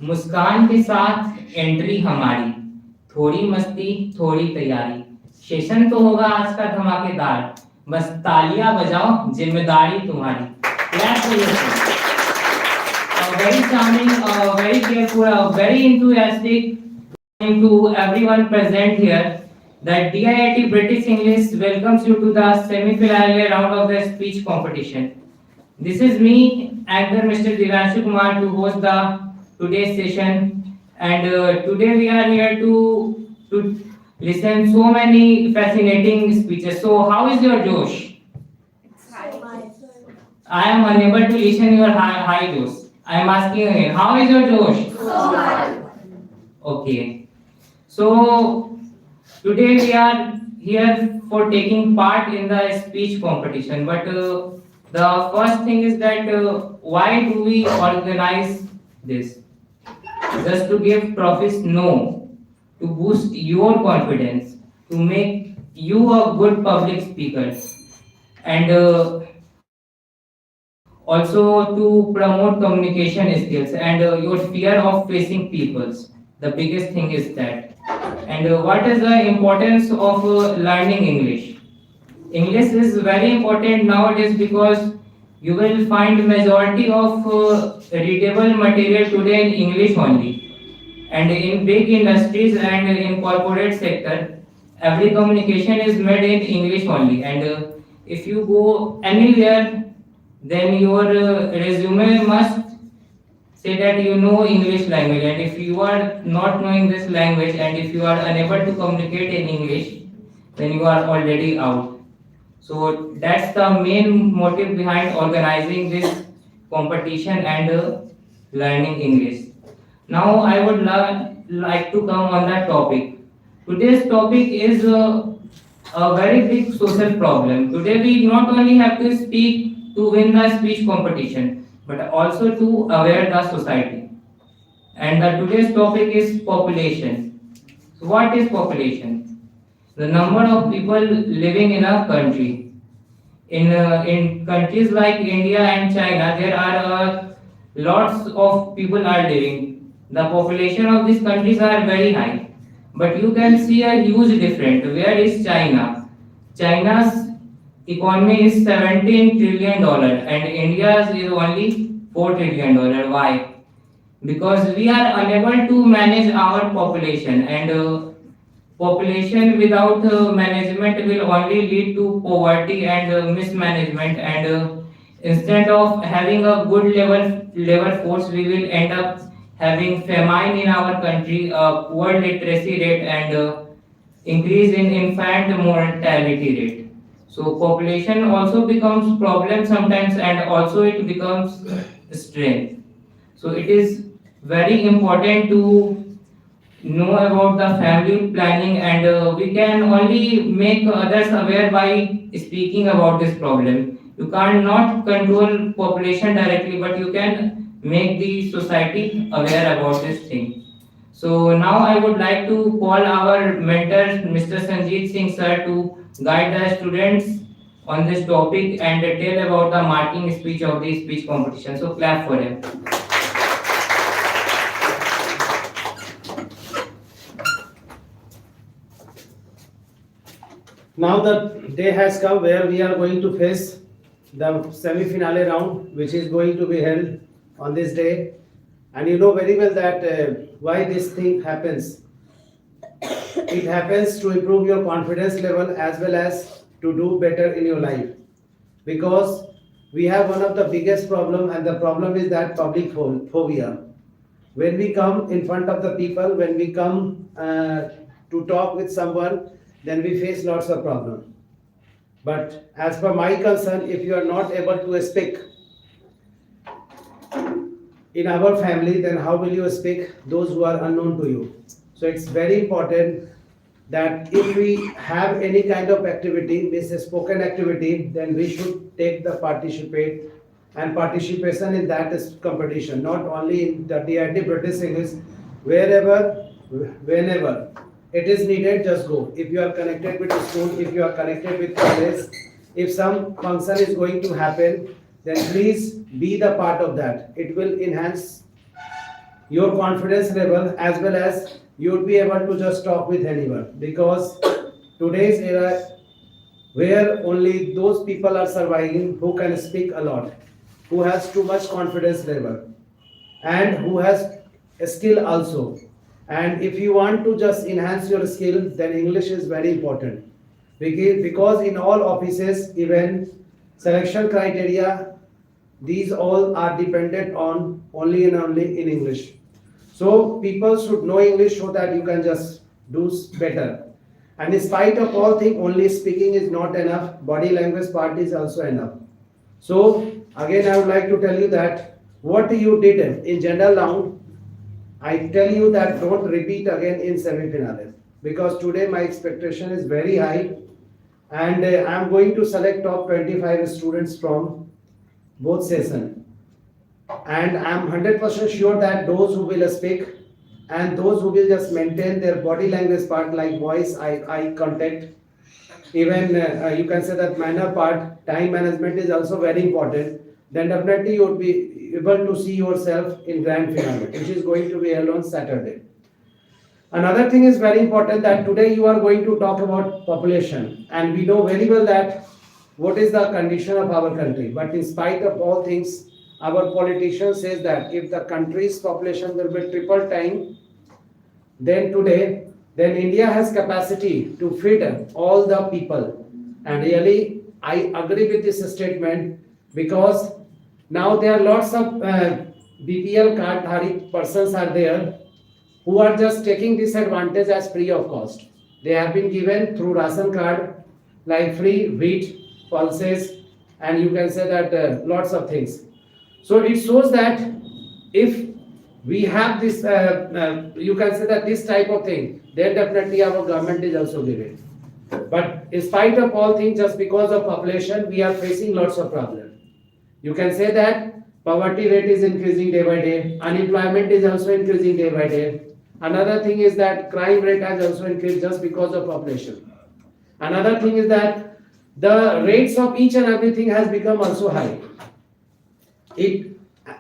मुस्कान के साथ एंट्री हमारी, थोड़ी मस्ती थोड़ी तैयारी, सेशन तो होगा आज का धमाकेदार, बस तालियां बजाओ जिम्मेदारी तुम्हारी। Clap for yourself. Very charming, very careful, very enthusiastic to everyone present here. That DIIT British English welcomes you to the semi-finale round of the speech competition. This is me, anchor Mr. Divanshu Kumar, to host the today's session. And today we are here to listen so many fascinating speeches. So how is your Josh? I am unable to listen your high Josh. I am asking again, how is your Josh? So high. Okay. So today we are here for taking part in the speech competition. But the first thing is that why do we organize this? Just to give trophies? No. To boost your confidence, to make you a good public speaker, and also to promote communication skills and your fear of facing peoples. The biggest thing is that. And what is the importance of learning English? English is very important nowadays because you will find majority of readable material today in English only. And in big industries and in corporate sector, every communication is made in English only. And if you go anywhere, then your resume must say that you know English language. And if you are not knowing this language and if you are unable to communicate in English, then you are already out. So that's the main motive behind organizing this competition and learning English. Now I would like to come on that topic. Today's topic is a very big social problem. Today we not only have to speak to win the speech competition, but also to aware the society. And today's topic is population. So what is population? The number of people living in a country. In countries like India and China, there are lots of people are living. The population of these countries are very high, but you can see a huge difference. Where is China? China's economy is $17 trillion and India's is only $4 trillion. Why? Because we are unable to manage our population, and population without management will only lead to poverty and mismanagement, and instead of having a good labor force, we will end up having famine in our country, poor literacy rate, and increase in infant mortality rate. So population also becomes problem sometimes, and also it becomes strength. So it is very important to know about the family planning, and we can only make others aware by speaking about this problem. You can't not control population directly, but you can make the society aware about this thing. So now I would like to call our mentor, Mr. Sanjeet Singh sir, to guide the students on this topic and tell about the marking speech of the speech competition. So clap for him. Now the day has come where we are going to face the semi-finale round, which is going to be held on this day. And you know very well that why this thing happens. It happens to improve your confidence level as well as to do better in your life. Because we have one of the biggest problem, and the problem is that public phobia. When we come in front of the people, when we come to talk with someone, then we face lots of problems. But as per my concern, if you are not able to speak in our family, then how will you speak those who are unknown to you? So it's very important that if we have any kind of activity, this is spoken activity, then we should take the participate and participation in that is competition, not only in the DIT British English, wherever, whenever it is needed, just go. If you are connected with the school, if you are connected with college, if some function is going to happen, then please be the part of that. It will enhance your confidence level, as well as you would be able to just talk with anyone, because today's era where only those people are surviving who can speak a lot, who has too much confidence level, and who has a skill also. And if you want to just enhance your skill, then English is very important. Because in all offices, even selection criteria, these all are dependent on only and only in English. So people should know English so that you can just do better. And in spite of all things, only speaking is not enough. Body language part is also enough. So again, I would like to tell you that what you did in general round, I tell you that don't repeat again in semi-finale, because today my expectation is very high, and I am going to select top 25 students from both sessions, and I am 100% sure that those who will speak and those who will just maintain their body language part like voice, eye contact, even you can say that manner part, time management is also very important, then definitely you would be able to see yourself in grand finale, which is going to be held on Saturday. Another thing is very important, that today you are going to talk about population, and we know very well that what is the condition of our country. But in spite of all things, our politicians says that if the country's population will be triple time then today, then India has capacity to feed all the people. And really, I agree with this statement, because now there are lots of BPL card dhari persons are there who are just taking this advantage as free of cost. They have been given through ration card like free wheat, pulses, and you can say that lots of things. So it shows that if we have this, you can say that this type of thing, then definitely our government is also giving. But in spite of all things, just because of population, we are facing lots of problems. You can say that poverty rate is increasing day by day, unemployment is also increasing day by day. Another thing is that crime rate has also increased just because of population. Another thing is that the rates of each and everything has become also high. It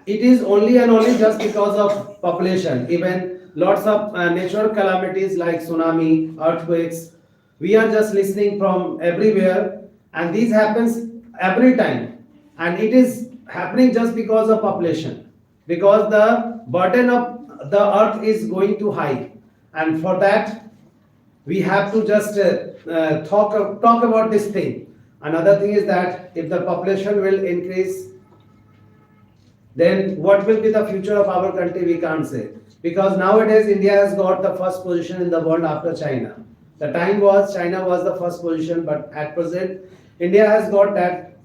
is only and only just because of population. Even lots of natural calamities like tsunami, earthquakes, we are just listening from everywhere, and this happens every time, and it is happening just because of population, because the burden of the earth is going too high, and for that we have to just talk about this thing. Another thing is that if the population will increase, then what will be the future of our country, we can't say, because nowadays India has got the first position in the world after China. The time was China was the first position, but at present India has got that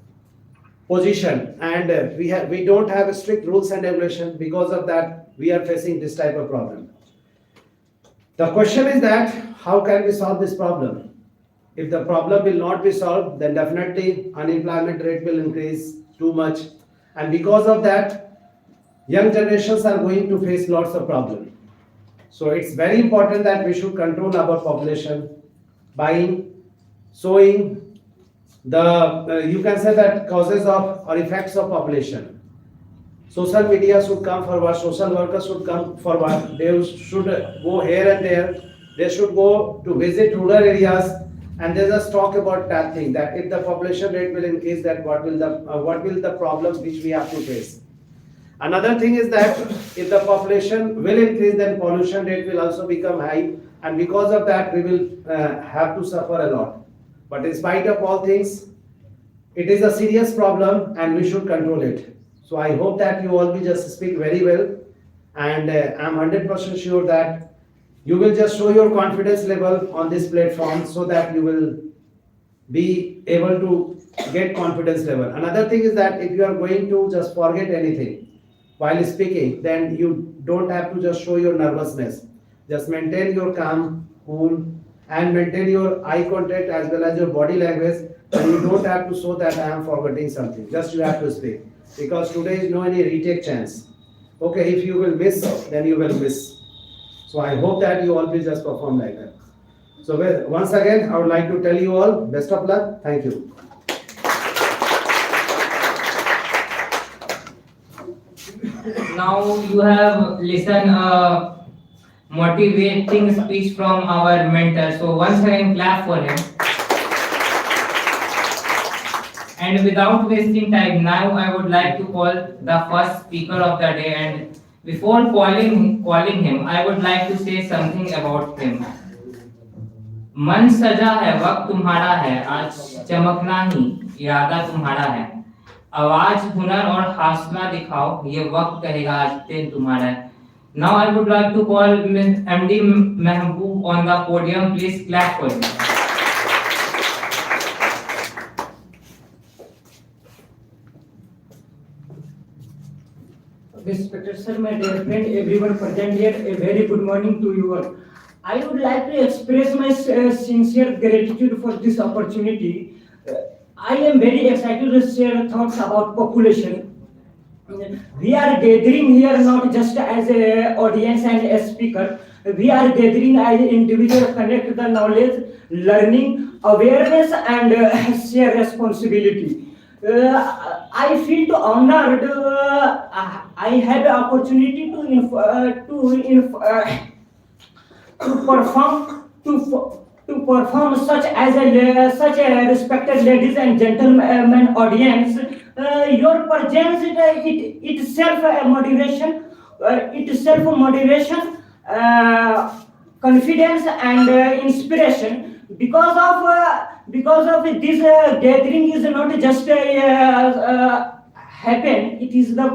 position, and we don't have strict rules and regulation. Because of that, we are facing this type of problem. The question is that how can we solve this problem? If the problem will not be solved, then definitely unemployment rate will increase too much, and because of that, young generations are going to face lots of problems. So it's very important that we should control our population by showing the you can say that causes of or effects of population. Social media should come forward, social workers should come forward, they should go here and there, they should go to visit rural areas, and they just talk about that thing, that if the population rate will increase, that what will the problems which we have to face. Another thing is that if the population will increase, then pollution rate will also become high, and because of that we will have to suffer a lot. But in spite of all things, it is a serious problem and we should control it. So I hope that you all will just speak very well, and I'm 100% sure that you will just show your confidence level on this platform, so that you will be able to get confidence level. Another thing is that if you are going to just forget anything while speaking, then you don't have to just show your nervousness. Just maintain your calm, cool, and maintain your eye contact as well as your body language, and you don't have to show that I am forgetting something. Just you have to speak, because today is no any retake chance. Okay, if you will miss, then you will miss. So I hope that you all will just perform like that. So once again, I would like to tell you all best of luck. Thank you. now you have listened a motivating speech from our mentor. So once again, clap for him. And without wasting time, now I would like to call the first speaker of the day. And before calling him, I would like to say something about him. मन सजा है, वक्त तुम्हारा है, आज चमकना ही इरादा तुम्हारा है। आवाज, हुनर और हौसला दिखाओ, ये वक्त कहेगा आज दिन तुम्हारा है। Now I would like to call MD Mehboob on the podium. Please clap for him. Respected sir, my dear friend, everyone present here, a very good morning to you all. I would like to express my sincere gratitude for this opportunity. I am very excited to share thoughts about population. We are gathering here not just as an audience and a speaker. We are gathering as an individual connect the knowledge, learning, awareness, and share responsibility. I feel honored. I have an opportunity to perform such a respected ladies and gentlemen audience. Your presence itself a motivation, confidence and inspiration. Because of this gathering is not just happen. It is the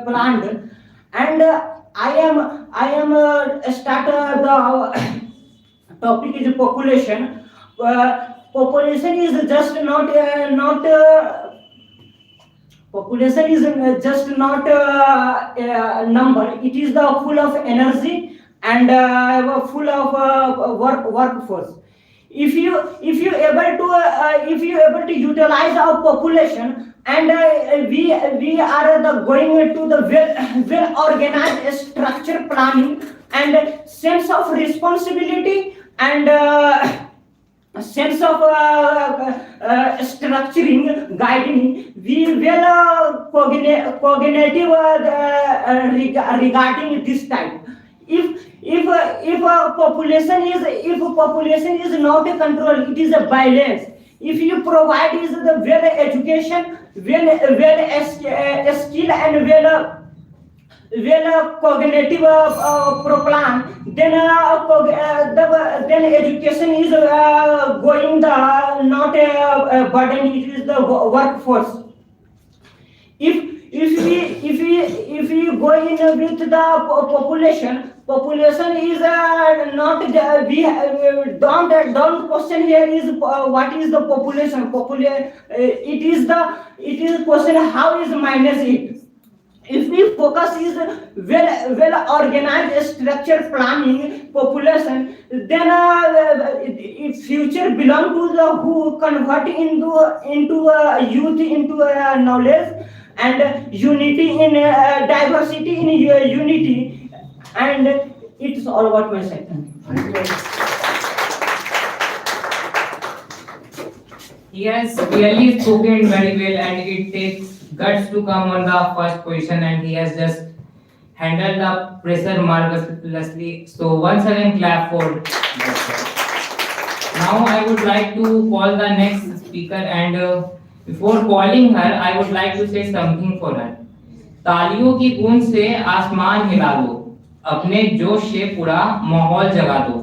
planned, and I am start the topic is population. Population is just population is just not a number. It is the full of energy and full of workforce. If you able to utilize our population, and we are going to the well organized structure planning and sense of responsibility and sense of structuring, guiding, we will cognitive regarding this type. If population is not a control, it is a balance. If you provide is the well education, well skill and well cognitive plan, then education is going the not a burden. It is the workforce. If we go in with the population is not we don't question here is what is the population. It is question how is minus it. If we focus is well organized structure planning population, then its future belong to the who convert into youth into knowledge and unity in diversity in unity, and it's all about my side. He has really spoken very well, and it takes guts to come on the first position, and he has just handled the pressure marvelously. So once again, clap for that. Now I would like to call the next speaker, and before calling her, I would like to say something for her. तालियों की गूंज से आसमान हिला दो, अपने जोश से पूरा माहौल जगा दो।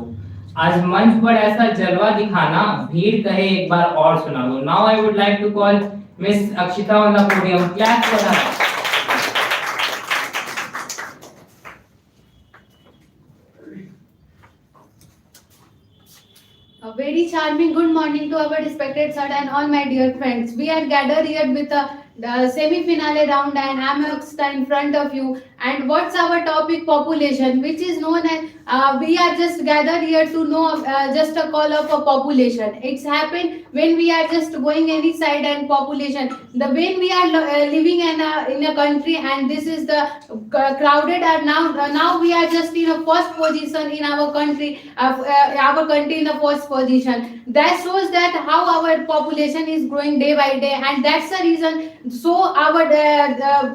आज मंच पर ऐसा जलवा दिखाना, भीड़ कहे एक बार और सुना दो। Now I would like to call Miss Akshita on the podium. Clap for her. A very charming good morning to our respected sir and all my dear friends. We are gathered here with the semi-finale round, and I am Akshita in front of you, And what's our topic? Population, which is known as we are just gathered here to know just a call of a population. It's happened when we are just going any side and population. The when we are living in a country and this is the crowded and now we are just in a first position in our country in the first position. That shows that how our population is growing day by day, and that's the reason. So our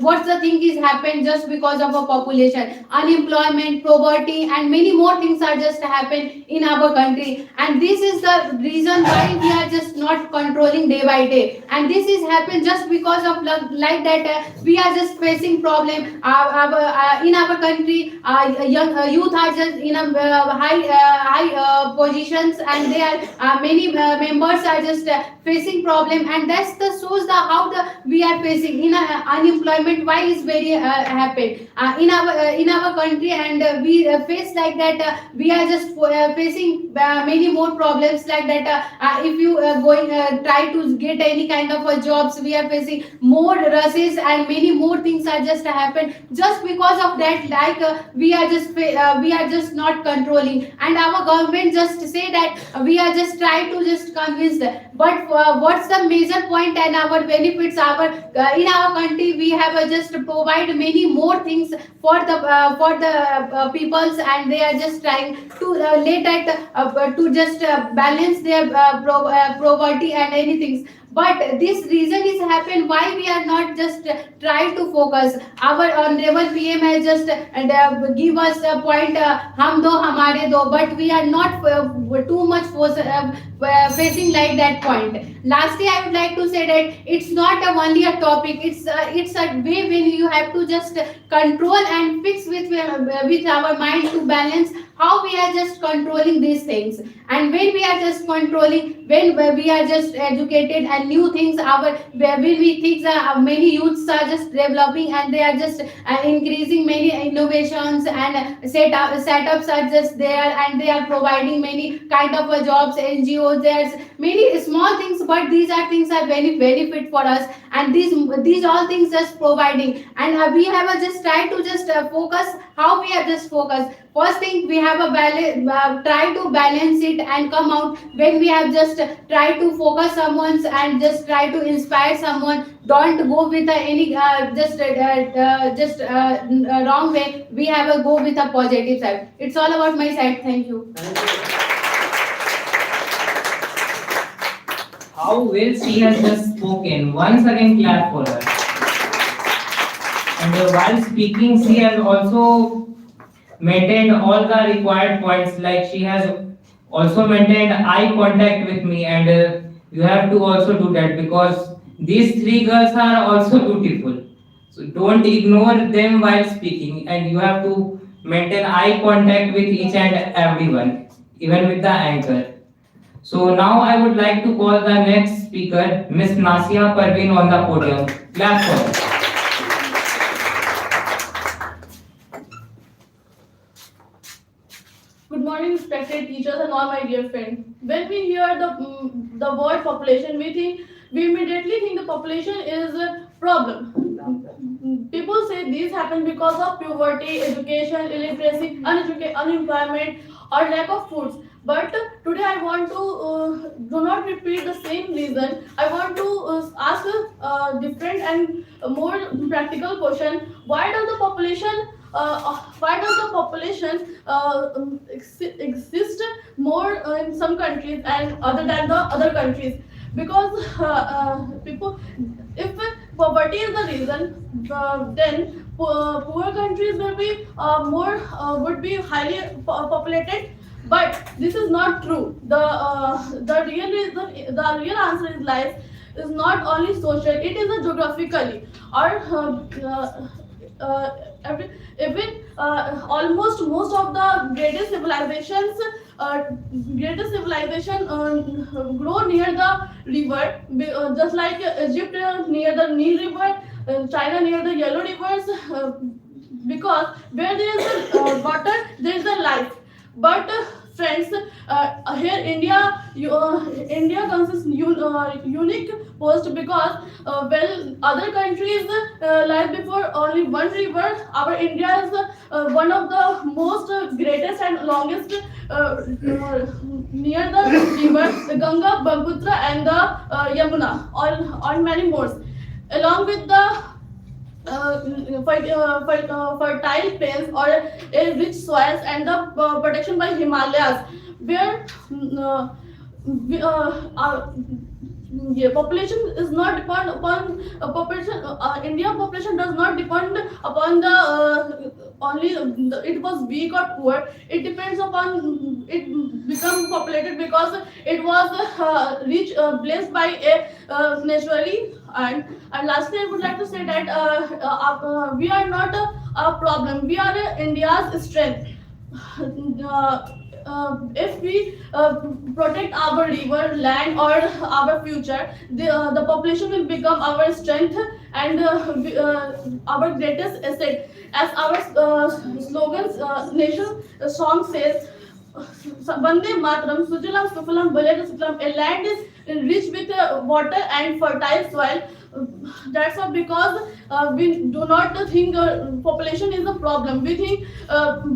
what's the thing is happened just because of a population, unemployment, poverty, and many more things are just happen in our country. And this is the reason why we are just not controlling day by day. And this is happened just because of like that we are just facing problem. In our country, young youth are just in a high positions, and they are many members are just facing problem, and that's the shows the how the we are facing in unemployment. Why is very happen in our country, and we face like that. We are just facing many more problems like that. If you going try to get any kind of jobs, we are facing more rushes and many more things are just happen just because of that. Like we are just not controlling, and our government just say that we are just try to just convince them. But what's the major point and our benefits? Our in our country we have just provide many more things for the peoples, and they are just trying to let that to just balance their poverty and anything. But this reason is happen why we are not just try to focus. Our honorable PM has just give us a point, hum do hamare do, but we are not too much facing like that point. Lastly, I would like to say that it's not only a topic, it's a way when you have to just control and fix with our mind to balance how we are just controlling these things. And when we are just controlling, when we are just educated and new things, when we think many youths are just developing and they are just increasing many innovations and setups are just there, and they are providing many kind of jobs, NGOs. There's many small things, but these are things are very benefit for us, and these all things just providing. And we have just try to just focus how we are just focus. First thing, we have a try to balance it and come out when we have just try to focus someone's and just try to inspire someone. Don't go with any wrong way. We have a go with a positive side. It's all about my side. Thank you. How well she has just spoken. Once again, clap for her. And while speaking, she has also maintained all the required points. Like she has also maintained eye contact with me, and you have to also do that because these three girls are also beautiful. So don't ignore them while speaking, and you have to maintain eye contact with each and everyone, even with the anchor. So now I would like to call the next speaker, Miss Nasia Parveen, on the podium. Clap for her. Good morning, respected teachers and all my dear friends. When we hear the word population, we immediately think the population is a problem. People say these happen because of poverty, education, illiteracy, unemployment, or lack of foods. But today I want to do not repeat the same reason. I want to ask a different and more practical question. Why does the population exist more in some countries and other than the other countries? Because people, if poverty is the reason, then poor countries will be would be highly populated. But this is not true. The real reason, the real answer is lies is not only social; it is a geographically or even almost most of the greatest civilizations grow near the river, just like Egypt near the Nile River, China near the Yellow Rivers, because where there is water, there is a life. But friends, here India consists unique post because well other countries lie before only one river. Our India is one of the most greatest and longest near the river, the Ganga, Brahmaputra, and the Yamuna, on many more. Along with the fertile plains or rich soils and the protection by Himalayas, where population is not depend upon population. India population does not depend upon the only it was weak or poor. It depends upon it become populated because it was rich, blessed by a naturally. And lastly, I would like to say that we are not a problem. We are India's strength. If we protect our river, land, or our future, the population will become our strength and our greatest asset. As our nation song says, Vande Mataram, Sujalam Sufalam Baleta Sutlam, a land is rich with water and fertile soil. That's all because we do not think population is a problem. We think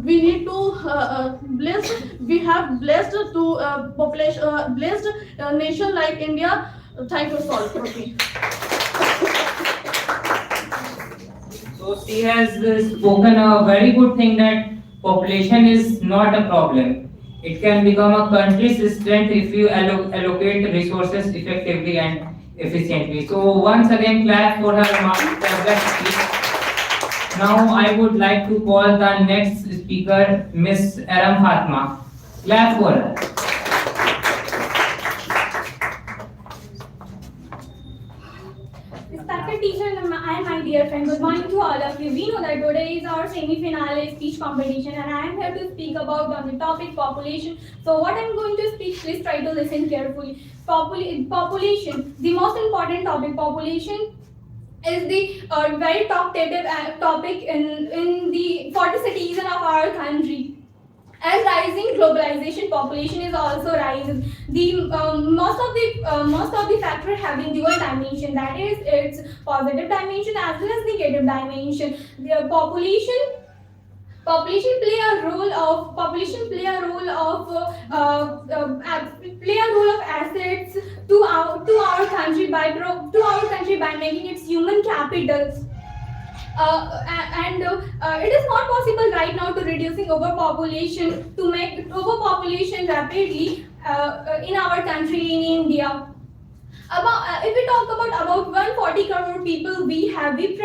we need to bless. We have blessed to population, blessed nation like India. Thank you all for me. So she has spoken a very good thing that population is not a problem. It can become a country's strength if you allocate resources effectively and efficiently. So once again, clap for her fabulous speech. Now I would like to call the next speaker, Miss Aram Fatma. Clap for her. Respected teacher and my dear friend, good morning to all of you. We know that today is our semi-finale speech competition and I am here to speak about on the topic population. So what I am going to speak, please try to listen carefully. Population, the most important topic, population is the very talkative topic for the citizen of our country. As rising globalization, population is also rising. The most of the factor having dual dimension, that is its positive dimension as well as negative dimension. The population play a role of assets to our country by making its human capitals. It is not possible right now to reducing overpopulation to make overpopulation rapidly in our country in India. If we talk about 140 crore people we have, if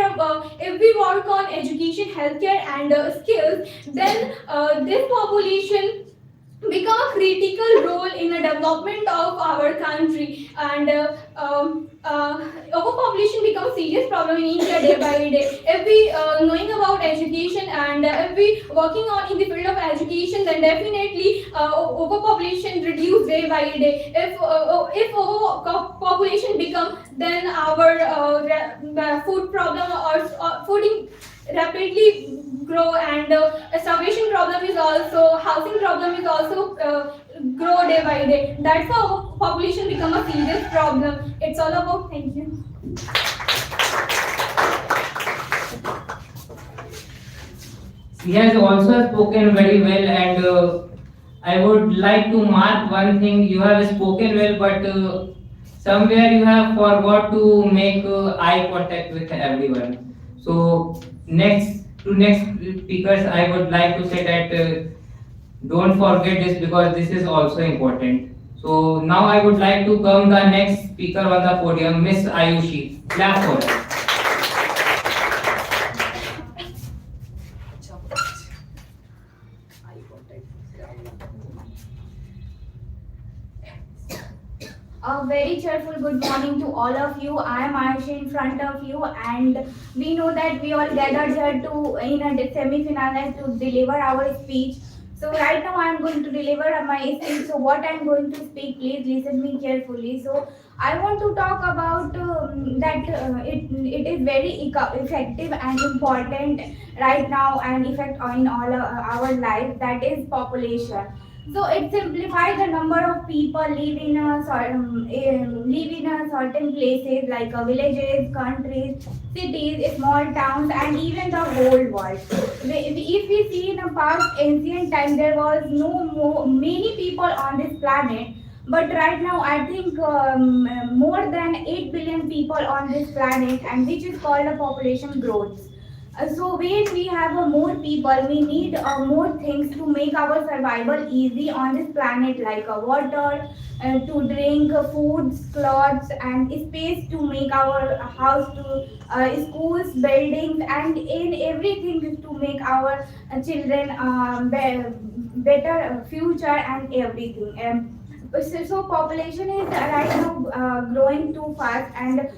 we work on education, healthcare, and skills, then this population become a critical role in the development of our country, and overpopulation become a serious problem in India day by day. If we knowing about education and if we working on in the field of education, then definitely overpopulation reduce day by day. If overpopulation become, then our food problem or fooding rapidly grow, and starvation problem is also, housing problem is also grow day by day. That's how population become a serious problem. It's all about. Thank you. She has also spoken very well, and I would like to mark one thing. You have spoken well, but somewhere you have forgot to make eye contact with everyone. So next speakers, I would like to say that don't forget this because this is also important. So now I would like to come the next speaker on the podium, Miss Ayushi. Clap for her. A very cheerful good morning to all of you. I am Ayushi in front of you, and we know that we all gathered here to in a semi-finale to deliver our speech. So right now I am going to deliver my speech. So what I am going to speak, please listen me carefully. So I want to talk about that it is very effective and important right now and effect on all our life. That is population. So it simplifies the number of people live in live in a certain places like villages, countries, cities, small towns, and even the whole world. If we see in the past ancient time, there was no more, many people on this planet. But right now, I think more than 8 billion people on this planet, and which is called a population growth. So when we have more people, we need more things to make our survival easy on this planet, like water, to drink, foods, clothes, and space to make our house, to schools, buildings, and in everything to make our children better future and everything. So population is right now growing too fast, and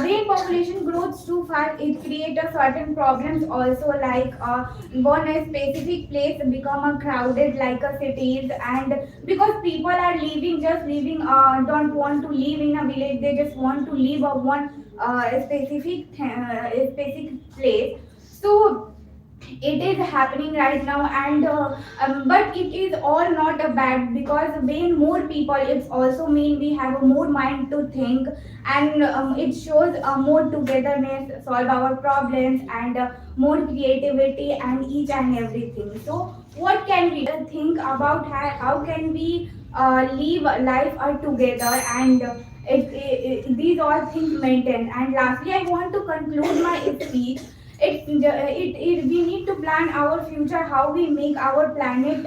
when population grows too fast, it creates a certain problems also, like one a specific place become a crowded like a cities, and because people are living just living don't want to live in a village, they just want to live on one specific place. So it is happening right now, and but it is all not a bad, because being more people, it's also mean we have a more mind to think, and it shows more togetherness, solve our problems, and more creativity and each and everything. So what can we think about how can we live life together, and these all things maintain. And lastly, I want to conclude my speech. We need to plan our future, how we make our planet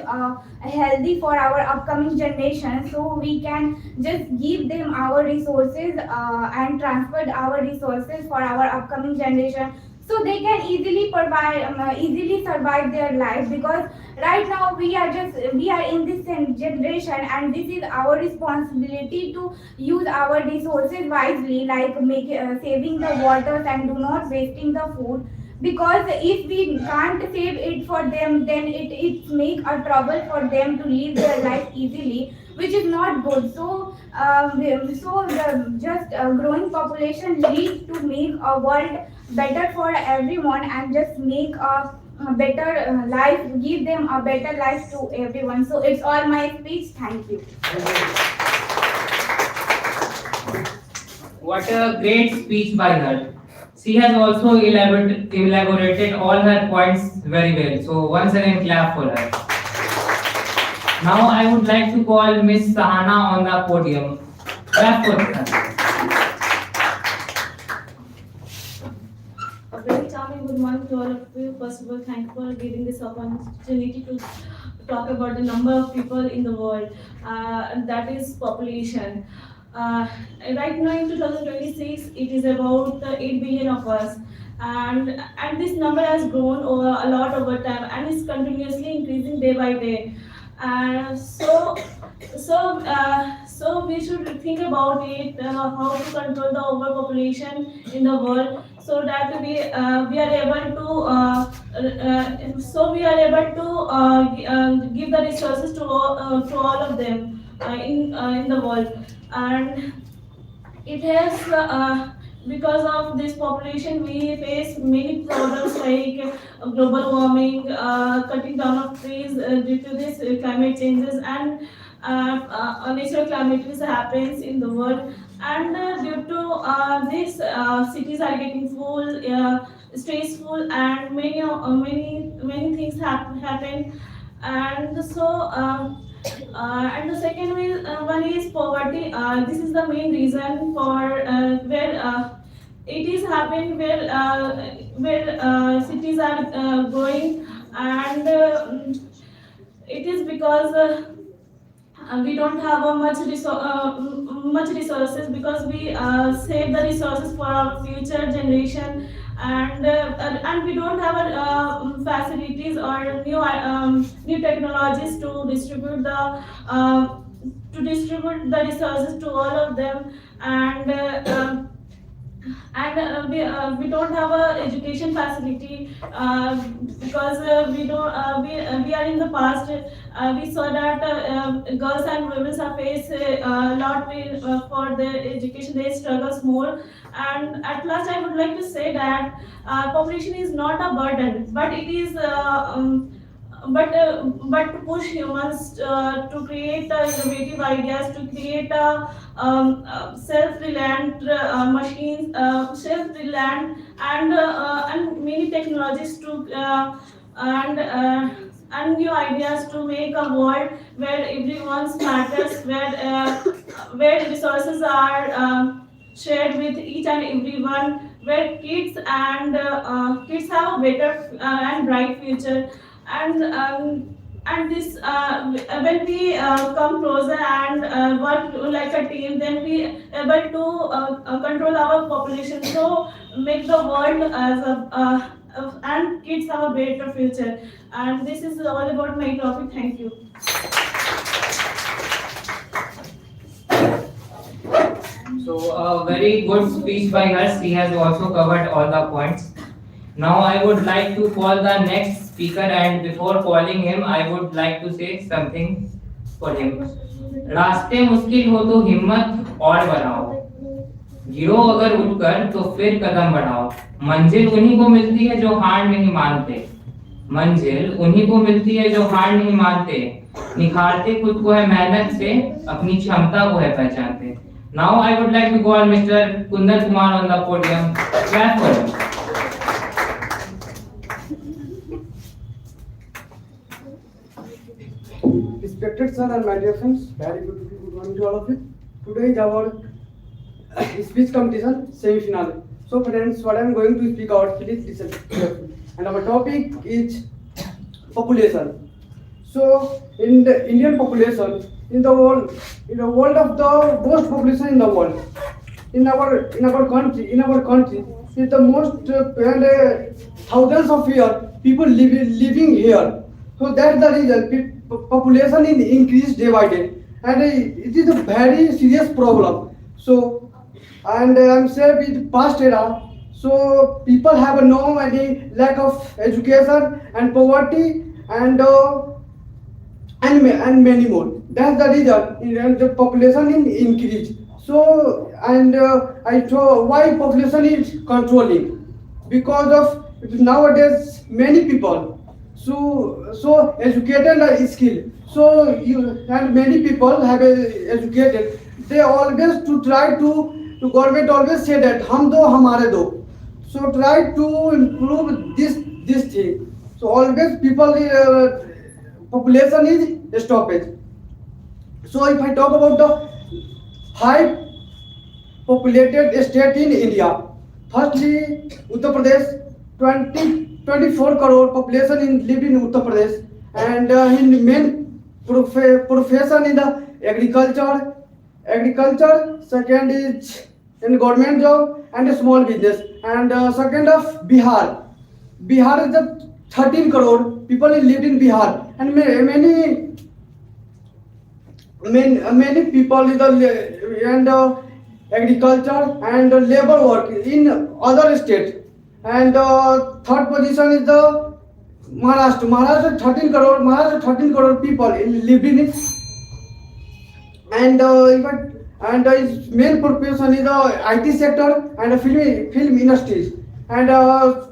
healthy for our upcoming generation, so we can just give them our resources and transfer our resources for our upcoming generation, so they can easily provide easily survive their life. Because right now we are in this generation, and this is our responsibility to use our resources wisely, like saving the waters and do not wasting the food. Because if we can't save it for them, then it make a trouble for them to live their life easily, which is not good. So the just growing population leads to make a world better for everyone, and just make a better life, give them a better life to everyone. So it's all my speech. Thank you. What a great speech by her. She has also elaborated all her points very well. So once again, clap for her. Now I would like to call Miss Sahana on the podium. Clap for her. A very charming good morning to all of you. First of all, thank you for giving this opportunity to talk about the number of people in the world, and that is population. Right now in 2026, it is about 8 billion of us, and this number has grown a lot over time, and is continuously increasing day by day. So we should think about it, how to control the overpopulation in the world, so that we are able to give the resources to all of them in the world. And it has because of this population, we face many problems like global warming, cutting down of trees due to this climate changes, and natural calamities happens in the world. And due to this, cities are getting full, stressful, and many things happen. And so. And the second one is poverty. This is the main reason for where it is happening, where cities are growing, and it is because we don't have much resources, because we save the resources for our future generation, and we don't have facilities or new technologies to distribute the resources to all of them. And we don't have a education facility, because we are in the past. We saw that girls and women are face a lot for their education. They struggles more. And at last, I would like to say that population is not a burden, but it is but to push humans to create innovative ideas, to create self-reliant machines, self-reliant and many technologies to and new ideas to make a world where everyone's matters, where resources are shared with each and everyone, where kids have a better and bright future, and this when we come closer and work like a team, then we able to control our population, so make the world as a and kids have a better future. And this is all about my topic. Thank you. So a very good speech by her. She has also covered all the points. Now I would like to call the next speaker, and before calling him, I would like to say something for him. रास्ते मुश्किल हो तो हिम्मत और बढ़ाओ, गिरो अगर उठकर तो फिर कदम बढ़ाओ। मंजिल उन्हीं को मिलती है जो हार नहीं मानते, मंजिल उन्हीं को मिलती है जो हार नहीं मानते, निखारते खुद को है मेहनत से, अपनी क्षमता को है पहचानते। Now I would like to call Mr. Kundan Kumar on the podium. Clap for him. Respected sir and my dear friends, very good morning to all of you. Today is our speech competition semi-finale. So friends, what I am going to speak out, please listen carefully. And our topic is population. So in the Indian population, in the world of the most population in the world, in our country, is the most and thousands of years people living here. So that's the reason population is increased day by day, and it is a very serious problem. So, and I'm saying with past era, so people have no any lack of education and poverty and many more. That's the reason and the population is increased. So, and I thought why population is controlling, because of nowadays many people so educated and skilled. So and many people have educated. They always to try to government always say that hum do hamare do. So try to improve this thing. So always people population is stoppage. So if I talk about the high populated state in India, firstly Uttar Pradesh, 24 crore population lived in Uttar Pradesh, and in main profession in the agriculture. Second is in government job and a small business, and second of Bihar. Bihar is the 13 crore people lived in Bihar, and many people in the and agriculture and labor work in other states. And third position is the Maharashtra. Maharashtra 13 crore people lived in it. And its main profession is the IT sector and film industries. And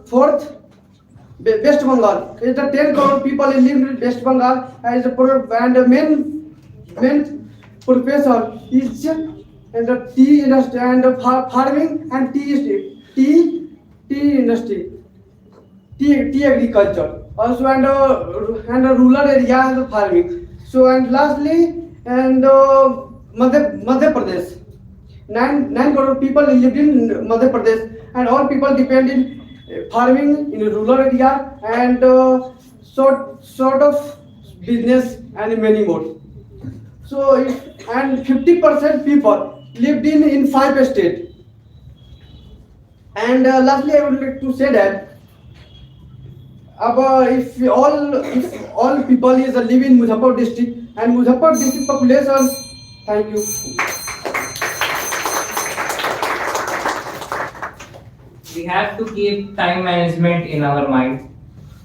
fourth, West Bengal. It's the 10 crore people live in West Bengal, and the main profession is and the tea industry and farming and tea industry, tea agriculture, also and a rural area and farming. So and lastly and Madhya Pradesh, 9 crore people lived in Madhya Pradesh, and all people depend in farming in a rural area and sort of business and many more. So and 50% people lived in 5 states. And lastly, I would like to say that if all people is live in Muzaffarpur district, and Muzaffarpur district population, thank you. We have to keep time management in our mind.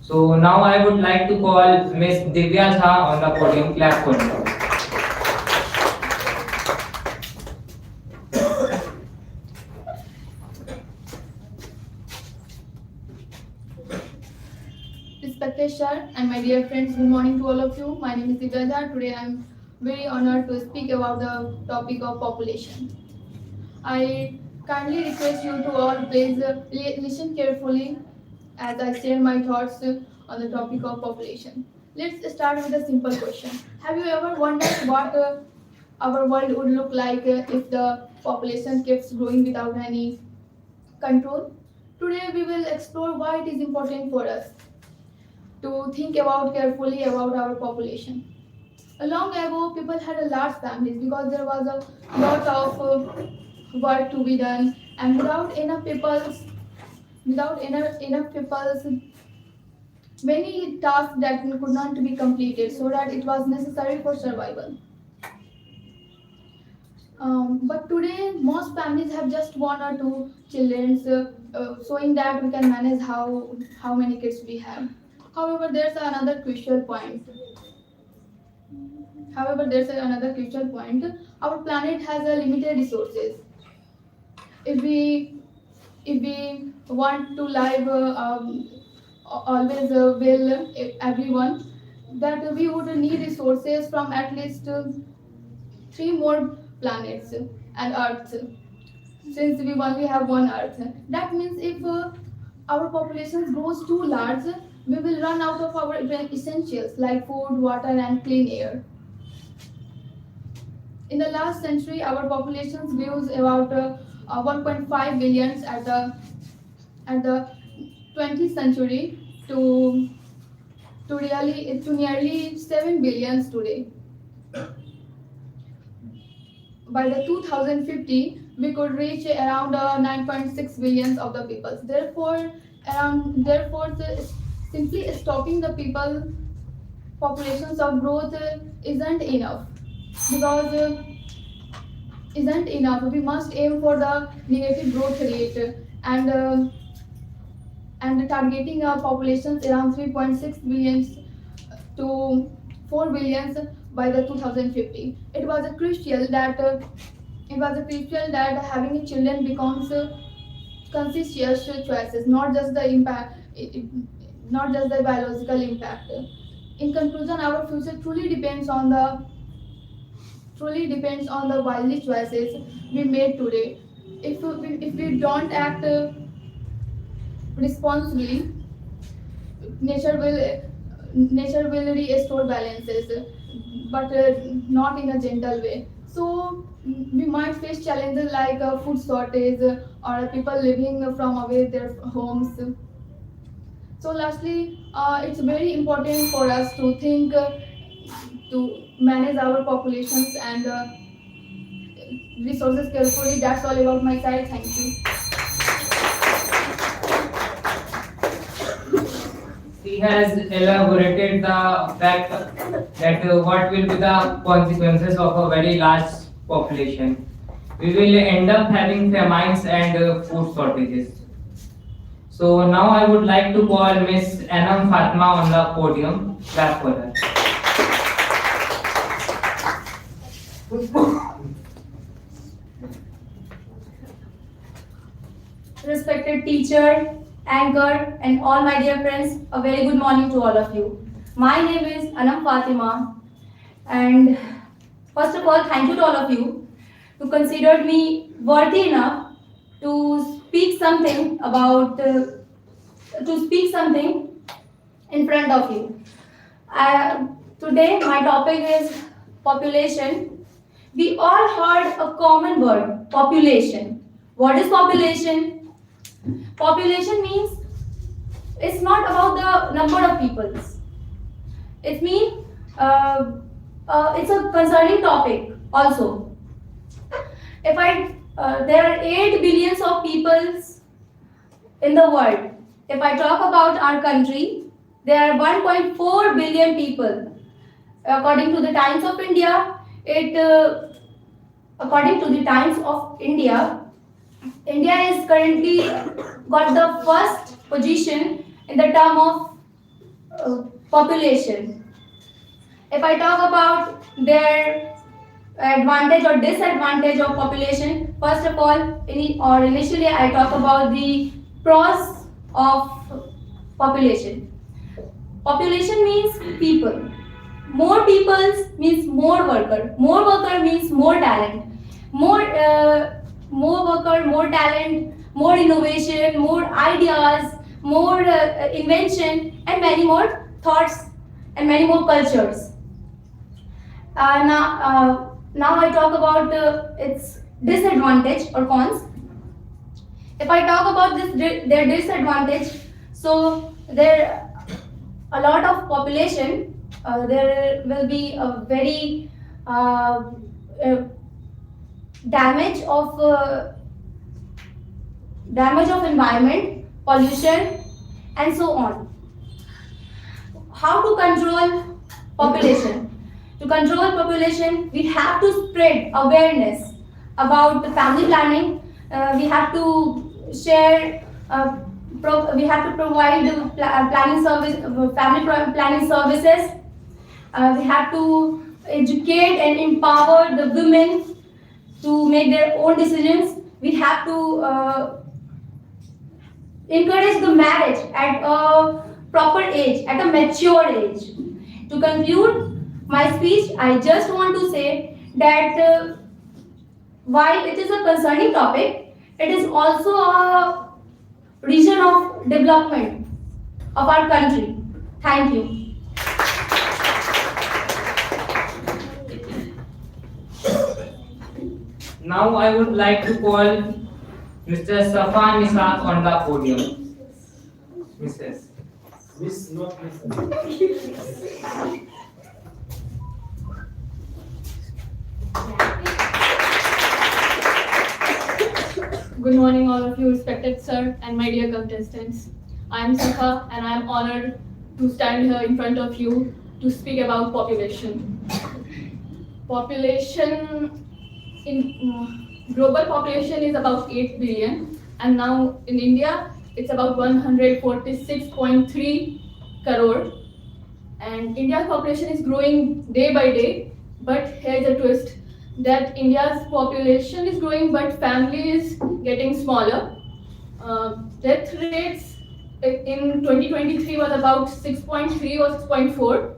So now I would like to call Miss Divya Jha on the podium. Clap for her. respected sir and my dear friends, good morning to all of you. My name is Divya. Today I am very honored to speak about the topic of population. I kindly request you to all please listen carefully as I share my thoughts on the topic of population. Let's start with a simple question. Have you ever wondered what our world would look like if the population keeps growing without any control? Today we will explore why it is important for us to think about carefully about our population. Long ago, people had a large families because there was a lot of work to be done, and without enough peoples, many tasks that could not be completed, so that it was necessary for survival. But today, most families have just one or two children, showing that we can manage how many kids we have. However, there's another crucial point. Our planet has a limited resources. If we want to live always well everyone, that we would need resources from at least three more planets and Earth, since we only have one Earth. That means if our population grows too large, we will run out of our essentials like food, water, and clean air. In the last century, our population grew about 1.5 billion at the 20th century to nearly 7 billions today. By the 2050, we could reach around 9.6 billions of the people. Therefore, simply stopping the people populations of growth isn't enough because isn't enough. We must aim for the negative growth rate and targeting our populations around 3.6 billions to 4 billions by the 2050. It was a crucial that having a children becomes conscious choices, not just the impact, not just the biological impact. In conclusion, our future truly depends on the wisely choices we made today. If we don't act responsibly, nature will restore balances, but not in a gentle way. So we might face challenges like food shortage or people living from away their homes. So lastly, it's very important for us to think to manage our populations and resources carefully. That's all about my side. Thank you. She has elaborated the fact that what will be the consequences of a very large population. We will end up having famines and food shortages. So now I would like to call Miss Anam Fatma on the podium. Clap for her. Respected teacher, anchor, and all my dear friends, a very good morning to all of you. My name is Anam Fatima, and first of all, thank you to all of you who considered me worthy enough to speak something in front of you. Today, my topic is population. We all heard a common word, population. What is population? Population means it's not about the number of peoples. It means it's a concerning topic also. There are 8 billions of peoples in the world. If I talk about our country, there are 1.4 billion people. According to the Times of India, India is currently got the first position in the term of population. If I talk about their advantage or disadvantage of population, first of all, initially I talk about the pros of population. Population means people. More peoples means more worker. More worker means more talent. More worker, more talent, more innovation, more ideas, more invention, and many more thoughts and many more cultures. Now I talk about its disadvantage or cons. If I talk about their disadvantage, so there a lot of population, there will be a very uh, damage of environment, pollution, and so on. How to control population? To control population, we have to spread awareness about the family planning. We have to share. We have to provide planning service, planning services. We have to educate and empower the women to make their own decisions. We have to encourage the marriage at a proper age, at a mature age. To conclude my speech, I just want to say that while it is a concerning topic, it is also a region of development of our country. Thank you. Now I would like to call Mr. Safan Nisaq on the podium. Mrs. Miss, not miss. Good morning, all of you, respected sir and my dear contestants. I am Safa and I am honored to stand here in front of you to speak about population. Population in global population is about 8 billion, and now in India it's about 146.3 crore. And India's population is growing day by day, but here's a twist that India's population is growing, but family is getting smaller. Death rates in 2023 was about 6.3 or 6.4,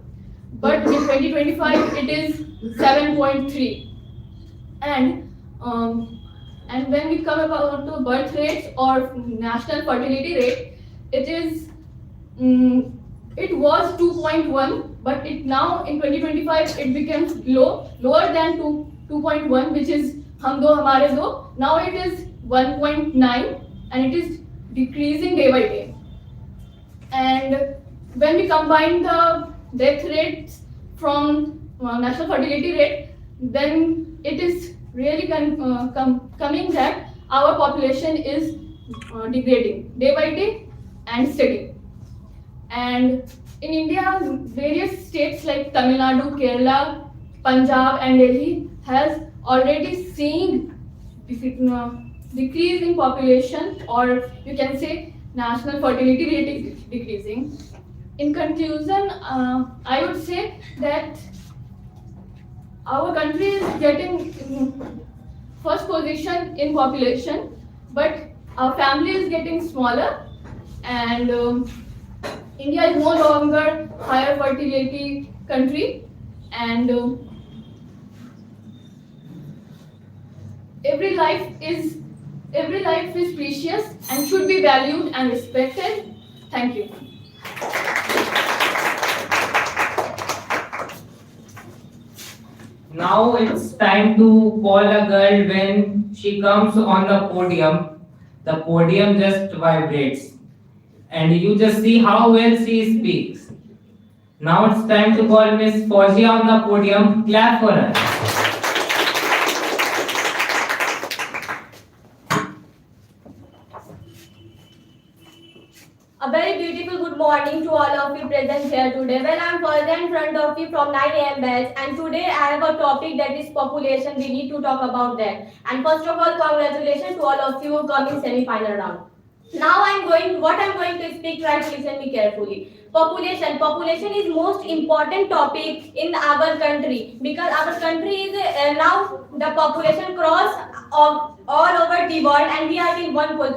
but in 2025 it is 7.3. And when we come about to birth rates or national fertility rate, it is it was 2.1, but it now in 2025 it becomes lower than 2.1, which is hum do hamare do. Now it is 1.9 and it is decreasing day by day. And when we combine the death rates from national fertility rate, then it is really coming that our population is degrading day by day and steady. And in India, various states like Tamil Nadu, Kerala, Punjab and Delhi has already seen decrease in population, or you can say national fertility rate is decreasing. In conclusion, I would say that our country is getting first position in population, but our family is getting smaller, and India is no longer higher fertility country, and every life is precious and should be valued and respected. Thank you. Now it's time to call a girl. When she comes on the podium just vibrates. And you just see how well she speaks. Now it's time to call Miss Fauzia on the podium. Clap for her. A very beautiful good morning to all of you present here today. Well, I'm further in front of you from 9 a.m. batch, and today I have a topic that is population. We need to talk about that. And first of all, congratulations to all of you who come in semi-final round. Now what I'm going to speak, try to listen me carefully. Population. Population is most important topic in our country, because our country is now the population cross all over the world, and we are in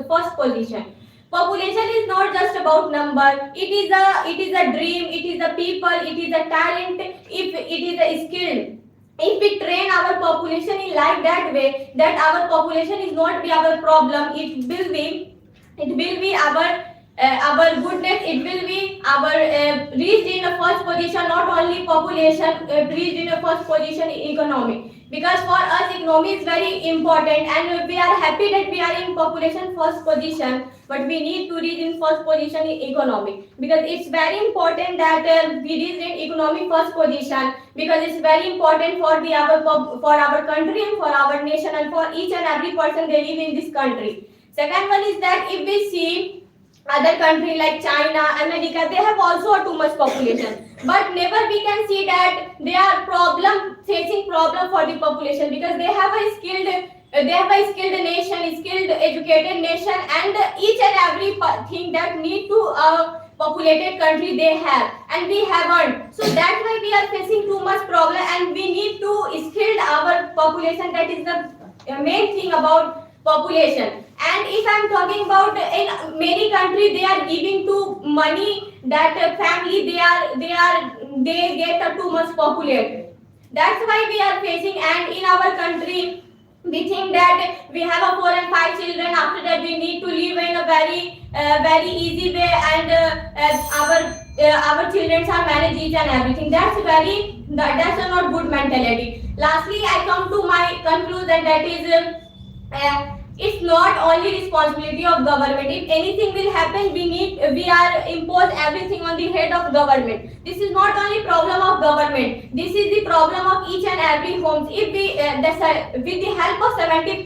first position. Population is not just about number. It is a dream. It is a people. It is a talent. If it is a skill. If we train our population in like that way, that our population is not be our problem. It will be our goodness. It will be our reached in a first position. Not only population, reached in a first position in economy. Because for us, economy is very important, and we are happy that we are in population first position. But we need to reach in first position in economy, because it's very important that we reach in economy first position, because it's very important for for our country and for our nation and for each and every person they live in this country. Second one is that if we see other country like China, America, they have also too much population. But never we can see that they are facing problem for the population, because they have a skilled nation, skilled educated nation, and each and every thing that need to a populated country they have, and we haven't. So that's why we are facing too much problem, and we need to skill our population. That is the main thing about population. And if I'm talking about in many countries, they are giving to money that family they get too much populated. That's why we are facing. And in our country, we think that we have a 4 and 5 children. After that, we need to live in a very easy way, and our children are manage each and everything. That's a not good mentality. Lastly, I come to my conclusion, that is. It's not only responsibility of government. If anything will happen, we are impose everything on the head of government. This is not only problem of government. This is the problem of each and every homes. If we with the help of 70%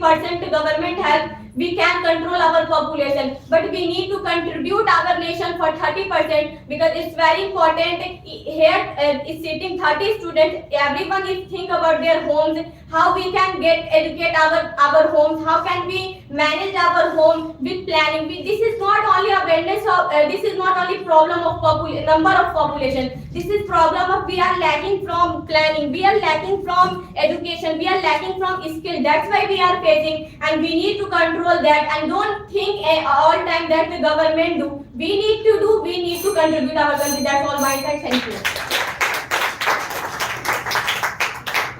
government help, we can control our population. But we need to contribute our nation for 30%, because it's very important. Here is sitting 30 students. Everyone is think about their homes. How we can educate our homes? How can we manage our home with planning? This is not only awareness of. This is not only problem of number of population. This is problem of we are lacking from planning. We are lacking from education. We are lacking from skill. That's why we are facing, and we need to control that. And don't think all time that the government do. We need to do. We need to contribute our country. That's all my side. Thank you.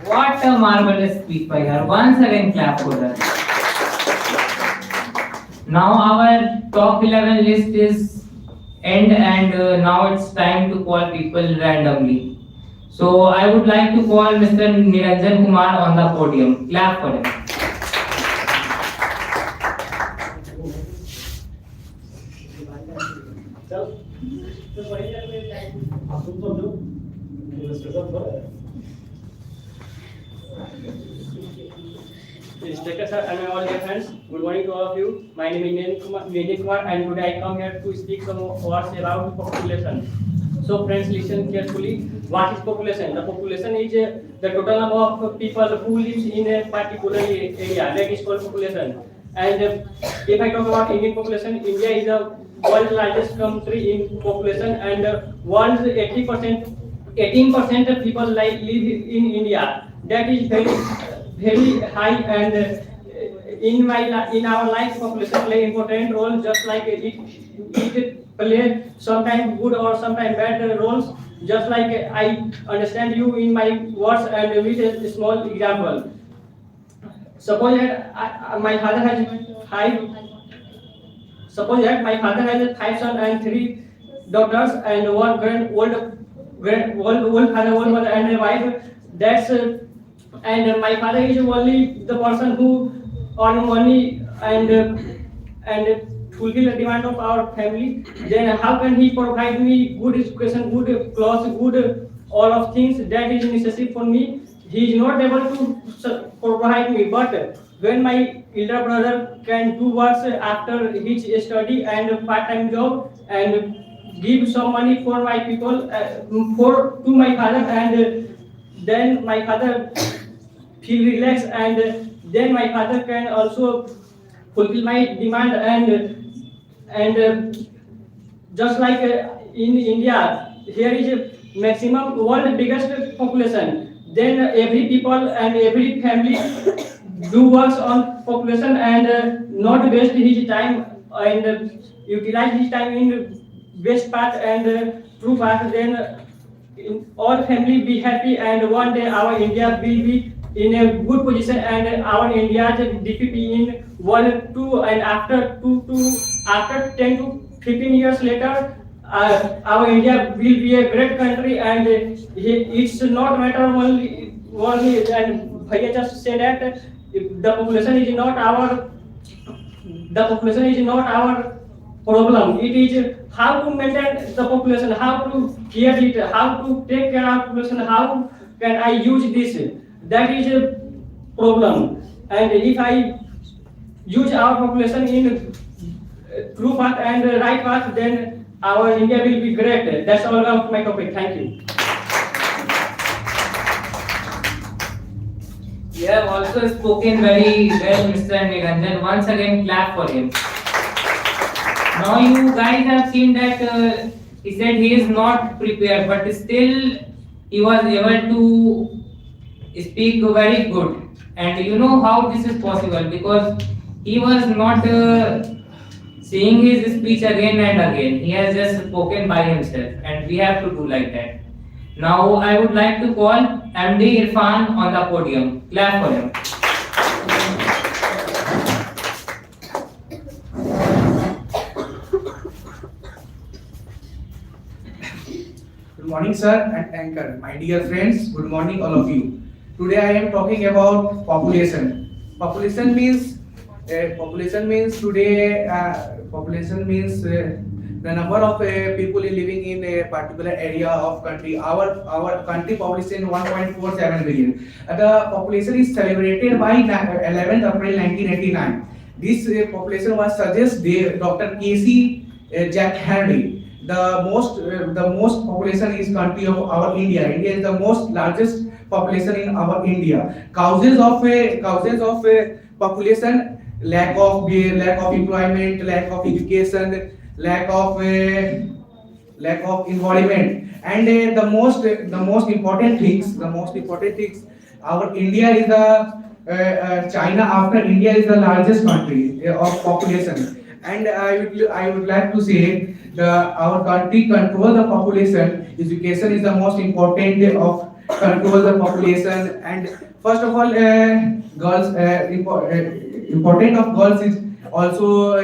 What a marvelous speech by her. Once again, clap for her. Now our top 11 list is end, and now it's time to call people randomly. So I would like to call Mr. Niranjan Kumar on the podium. Clap for him. Inspector sir and all dear friends, good morning to all of you. My name is Niranjan Kumar, and today I come here to speak some words about population. So friends, listen carefully. What is population? The population is the total number of people who lives in a particular area. That is called population. And if I talk about Indian population, India is the world's largest country in population, and world's 18% of people live in India. That is very high, and in our life, population play important role, just like it play sometimes good or sometimes bad roles. Just like I understand you in my words, and with a small example. Suppose that my father has five sons and 3 daughters, and one old father, old mother, and a wife. That's and my father is only the person who earn money and fulfill the demand of our family. Then how can he provide me good education, good clothes, good all of things that is necessary for me? He is not able to provide me. But when my elder brother can do works after his study and part-time job, and give some money for my people, to my father, and then my father feel relaxed, and then my father can also fulfill my demand. And just like in India, here is a maximum world biggest population. Then every people and every family do works on population, and not waste his time and utilize his time in best path and true path, then in all family be happy, and one day our India will be in a good position, and our India's DPP in World 2, and after 10 to 15 years later, our India will be a great country, and it's not matter only and Bhaiya just said that the population is not our problem. It is how to maintain the population, how to care it, how to take care of population, how can I use this. That is a problem. And if I use our population in true path and right path, then our India will be great. That's all about my topic. Thank you. You have also spoken very well, Mr. Niranjan. Once again, clap for him. Now you guys have seen that he said he is not prepared, but still he was able to speak very good. And you know how this is possible, because he was not seeing his speech again and again. He has just spoken by himself, and we have to do like that. Now I would like to call MD Irfan on the podium. Clap for him. Good morning, sir and anchor. My dear friends, good morning, all of you. Today I am talking about population. Population means the number of people living in a particular area of country. Our country population 1.47 billion. The population is celebrated by 11th April 1989. This population was suggested Dr. Casey Jack Henry. The most population is country of our India. India is the most largest population in our India. Causes of population: lack of employment, lack of education, lack of environment, and the most important things. Our India is the China after India is the largest country of population. And I would like to say our country control the population. Education is the most important of control the population. And first of all, girls important of girls is also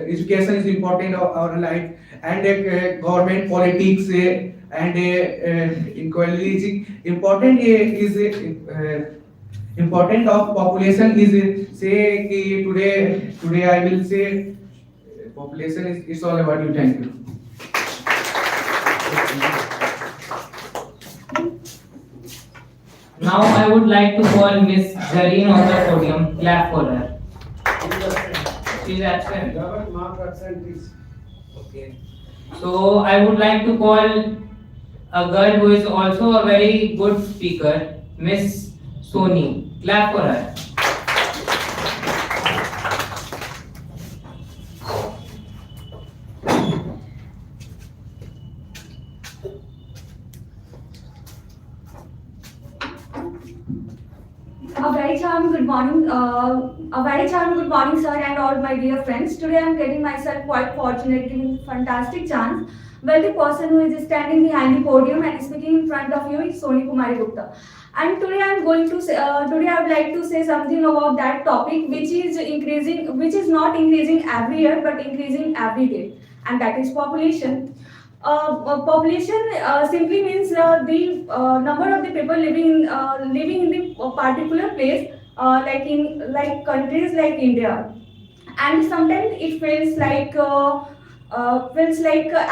education is important of our life, and government politics and equality important important of population is say कि today I will say population is it's all about you. Thank you. Now I would like to call Miss Zareen on the podium. Clap for her. She is absent. Okay. So I would like to call a girl who is also a very good speaker, Miss Soni. Clap for her. A very charming good morning, sir, and all my dear friends. Today I am getting myself quite fortunate, giving fantastic chance. Well, the person who is standing behind the podium and speaking in front of you is Soni Kumari Gupta. And today I am going to say, today I would like to say something about that topic, which is not increasing every year, but increasing every day, and that is population. Population simply means the number of the people living in the particular place, like countries like India, and sometimes it feels like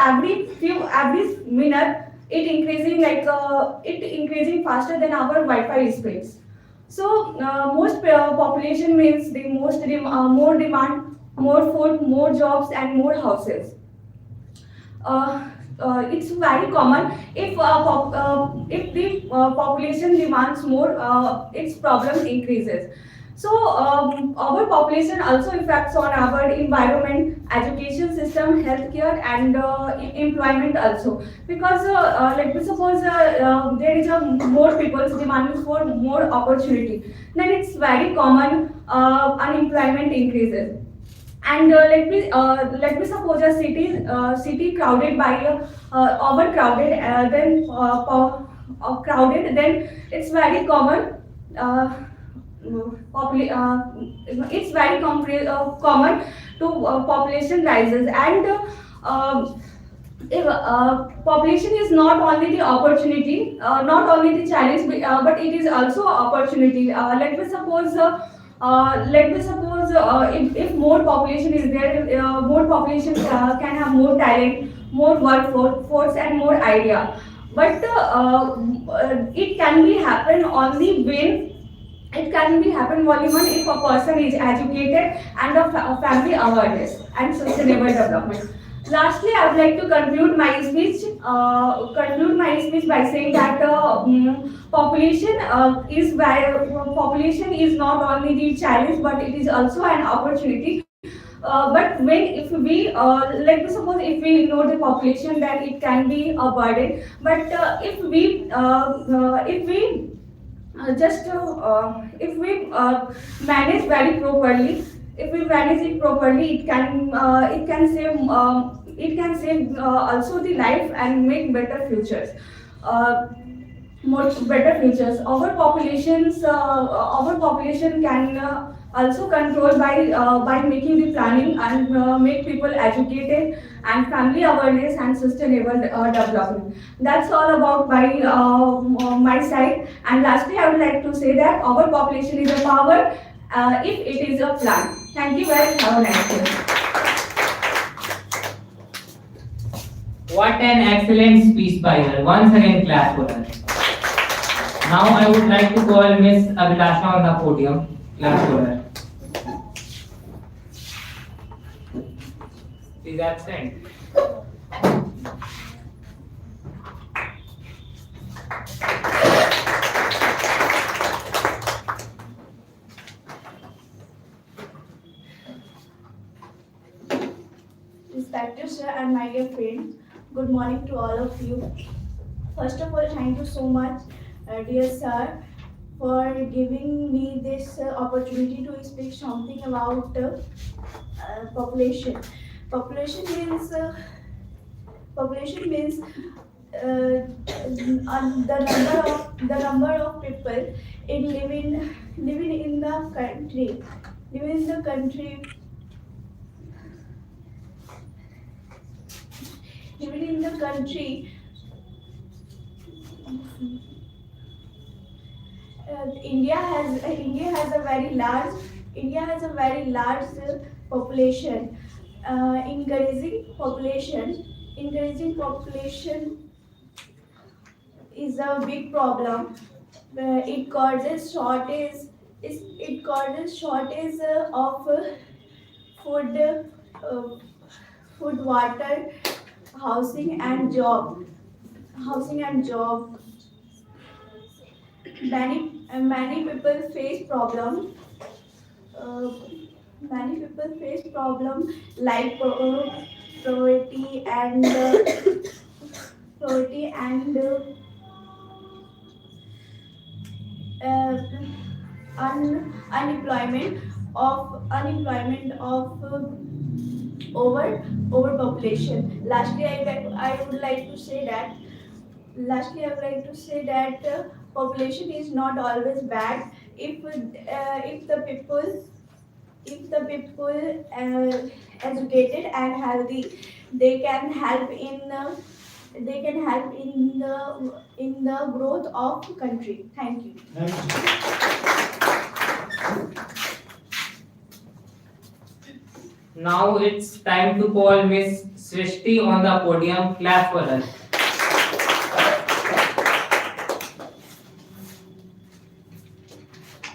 every minute it increasing faster than our Wi-Fi speeds. So most population means the more demand, more food, more jobs, and more houses. It's very common if the population demands more, its problem increases. So our population also affects on our environment, education system, healthcare, and employment also. Because let me suppose there is a more people demanding for more opportunity, then it's very common unemployment increases. And let me suppose a city crowded by overcrowded, crowded, then it's very common. Uh, it's very common to population rises. And if population is not only the opportunity, not only the challenge, but it is also opportunity. Let me suppose if more population is there, more population can have more talent, more workforce, and more idea. But it can be happen only when it can be happen only when if a person is educated and a family awareness and sustainable development. Lastly, I would like to conclude my speech. Conclude my speech by saying that population is not only the challenge, but it is also an opportunity. But when if we let me suppose if we know the population, then it can be a burden. But if we just if we manage very properly, if we manage it properly, it can save also the life and make better futures. Much better futures. Our population can also control by making the planning and make people educated and family awareness and sustainable development. That's all about my side. And lastly, I would like to say that our population is a power if it is a plan. Thank you guys. Have a nice day. What an excellent speech by her. Once again, clap for her. Now I would like to call Miss Abhilasha on the podium. Clap for her. She's absent. Respected sir and my dear friends, good morning to all of you. First of all, thank you so much, dear sir, for giving me this opportunity to speak something about population. Population means the number of people in living in the country, living in the country. Living in the country, India has a very large population. Increasing population is a big problem. It causes shortage of food, water, housing and job. Many people face problem. Many people face problem like poverty and uh, unemployment of overpopulation. Lastly, I would like to say that population is not always bad if the people educated and healthy, they can help in the growth of country. Thank you. Now it's time to call Miss Srishti on the podium. Clap for her.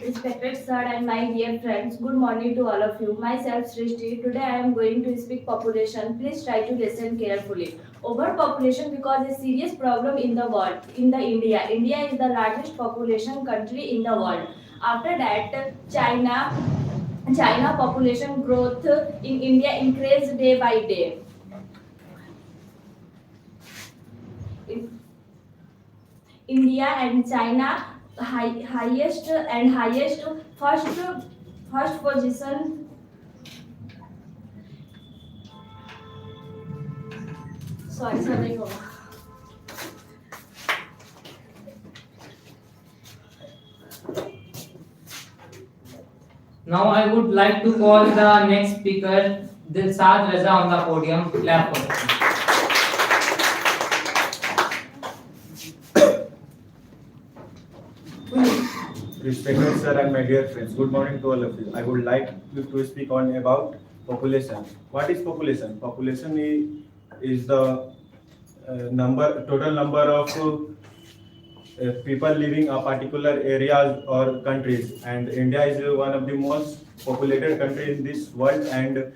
Respected sir and my dear friends, good morning to all of you. Myself Srishti. Today I am going to speak population. Please try to listen carefully. Overpopulation because a serious problem in the world. In the India is the largest population country in the world. After that, China population growth in India increased day by day. In India and China highest first position. Sorry. Now I would like to call the next speaker, Dilsad Raza, on the podium. Clap for him. Respected sir and my dear friends, good morning to all of you. I would like to speak on about population. What is population? Population is the total number of people living a particular areas or countries, and India is one of the most populated country in this world, and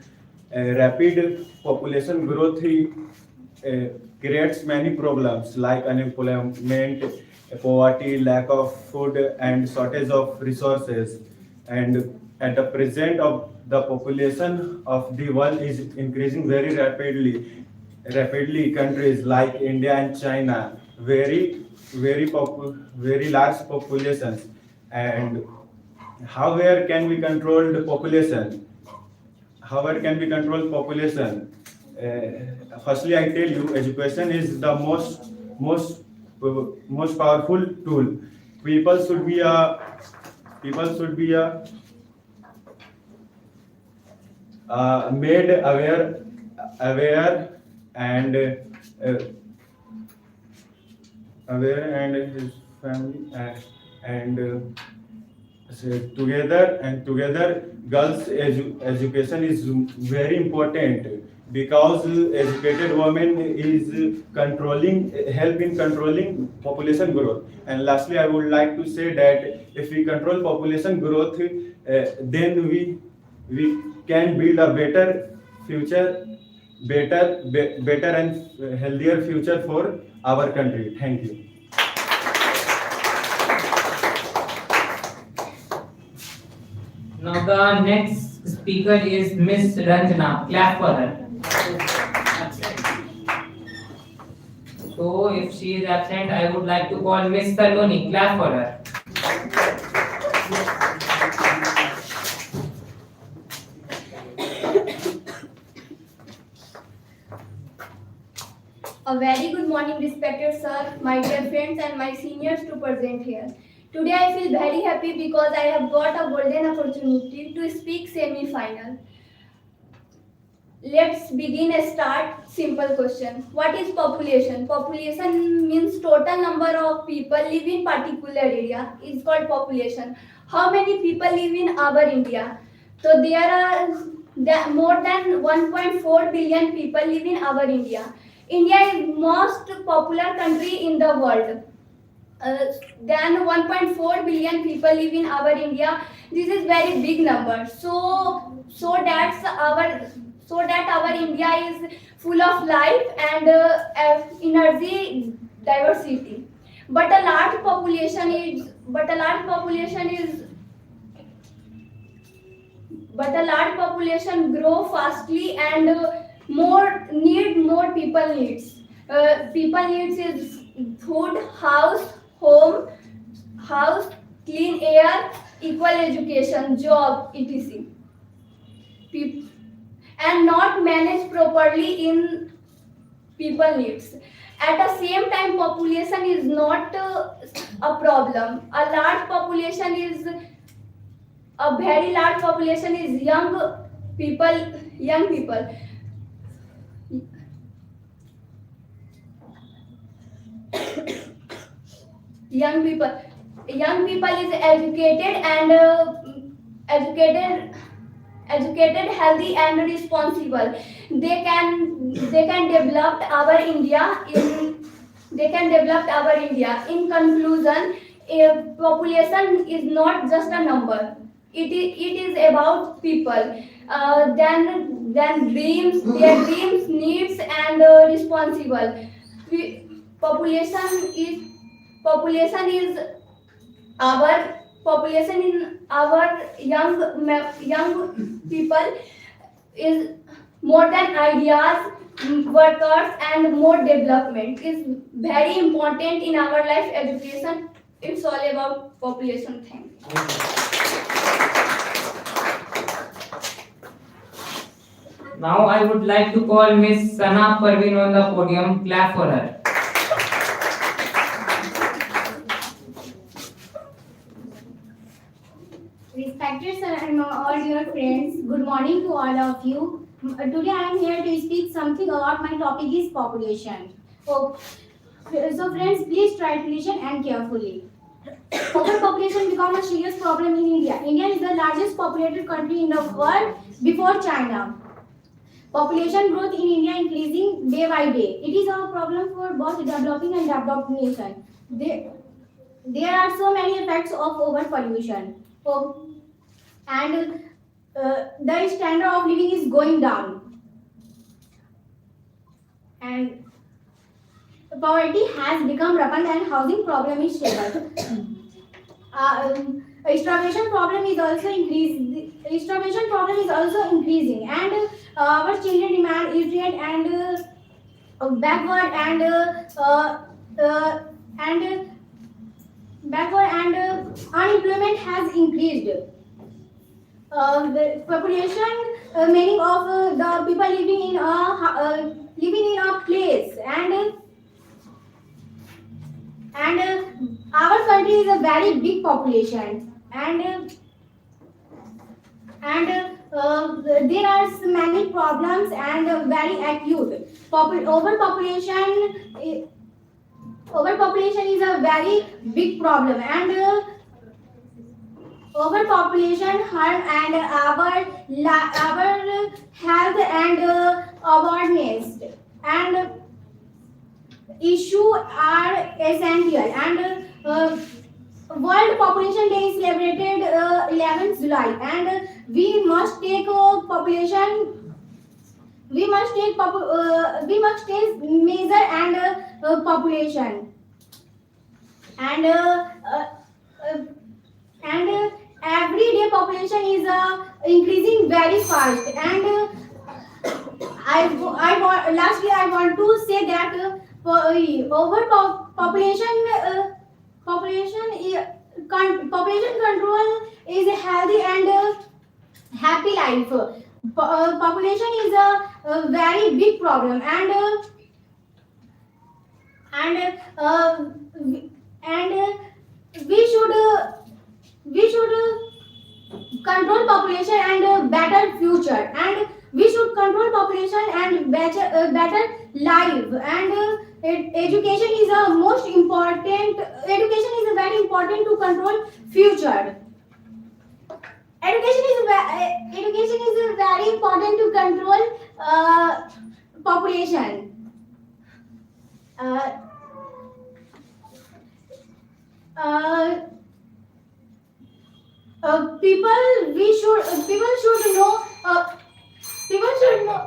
rapid population growth creates many problems like unemployment, poverty, lack of food, and shortage of resources. And at the present of the population of the world is increasing very rapidly. Countries like India and China, very large populations. And where can we control the population? However, can we control population? Firstly, I tell you, education is the most powerful tool. People should be made aware and his family and together girls education is very important, because educated women is help in controlling population growth. And lastly, I would like to say that if we control population growth, then we can build a better future, better and healthier future for our country. Thank you. Now the next speaker is Miss Ranjana. Clap for her. So if she is absent, I would like to call Miss Saloni. Clap for her. A very good morning, respected sir, my dear friends and my seniors to present here. Today I feel very happy because I have got a golden opportunity to speak semi-final. Let's begin a start. Simple question. What is population? Population means total number of people live in particular area. It's called population. How many people live in our India? So there are more than 1.4 billion people live in our India. India is most popular country in the world. Then 1.4 billion people live in our India. This is very big number. So that our India is full of life and energy diversity. But a large population grow fastly and more people needs. People needs is food, home, clean air, equal education, job, etc. And not managed properly in people needs. At the same time, population is not a problem. A very large population is young people. Young people is educated and healthy and responsible. They can develop our India in conclusion. A population is not just a number. It is about people. Then dreams, their dreams, needs, and responsible. Population is our population in our young people is more than ideas, workers, and more development is very important in our life education. It's all about population thing. Now I would like to call Miss Sana Parveen on the podium. Clap for her. Respected sir and all your friends, good morning to all of you. Today I am here to speak something about my topic is population. Oh, so friends, please try to listen and carefully. Overpopulation become a serious problem in India. India is the largest populated country in the world before China. Population growth in India increasing day by day. It is a problem for both developing and developed nations. There are so many effects of overpollution. And the standard of living is going down. And poverty has become rampant and housing problem is stable. Starvation problem is also increasing, and our children demand nutrient and backward and unemployment has increased. The population, many of the people living in a place, and our country is a very big population, and there are many problems and very acute. Overpopulation is a very big problem, and overpopulation harm and our health and awareness and issue are essential. And World Population Day is celebrated 11th July, and we must take measure and population, and everyday population is increasing very fast. And lastly I want to say that population control is a healthy and happy life. Population is a very big problem, and we should control population and better future, and we should control population and better life. And education is a most important. Education is very important to control future. Education is very important to control population. People should know.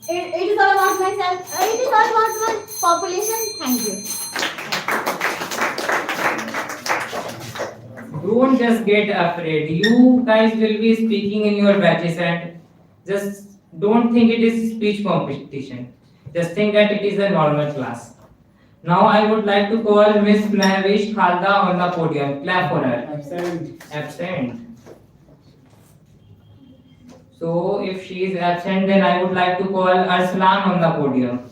It is all about myself. It is all about my population. Thank you. Don't just get afraid. You guys will be speaking in your batches, and just don't think it is speech competition. Just think that it is a normal class. Now I would like to call Miss Mahavish Khalda on the podium. Clap for her. Absent. So if she is absent, then I would like to call Arslan on the podium.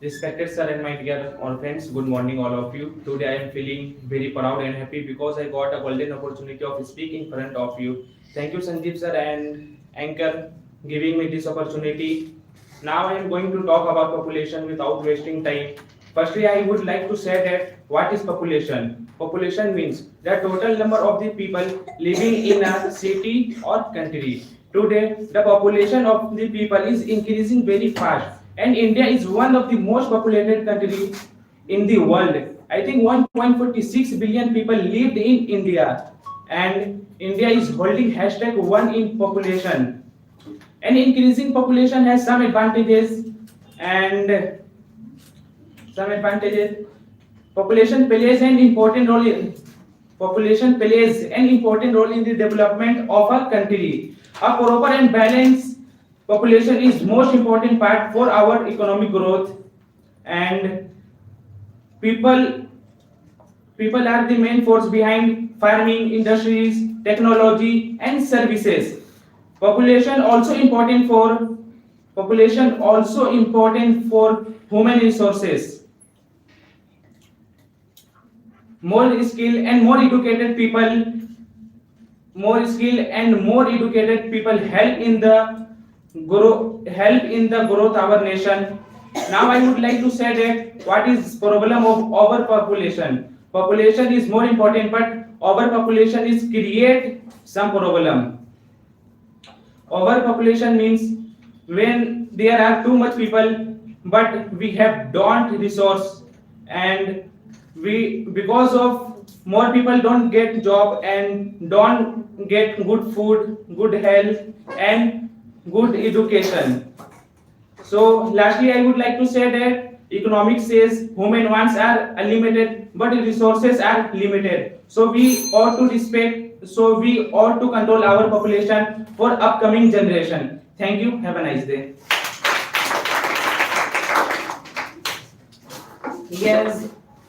Respected sir and my dear all friends, good morning all of you. Today I am feeling very proud and happy because I got a golden opportunity of speaking in front of you. Thank you Sanjeev sir and anchor giving me this opportunity. Now I am going to talk about population without wasting time. Firstly, I would like to say that what is population? Population means the total number of the people living in a city or country. Today, the population of the people is increasing very fast, and India is one of the most populated countries in the world. I think 1.46 billion people lived in India, and India is holding #1 in population. An increasing population has some advantages and some advantages. Population plays an important role in the development of a country. A proper and balanced population is most important part for our economic growth, and people people are the main force behind farming, industries, technology, and services. Population also important for human resources. More skilled and more educated people help in the growth our nation. Now I would like to say that what is problem of overpopulation. Population is more important, but overpopulation is create some problem. Overpopulation means when there are too much people, but we have don't resource, and we because of more people don't get job and don't get good food, good health, and good education. So lastly, I would like to say that economics says human wants are unlimited, but resources are limited. So we ought to control our population for upcoming generation. Thank you. Have a nice day. Yes,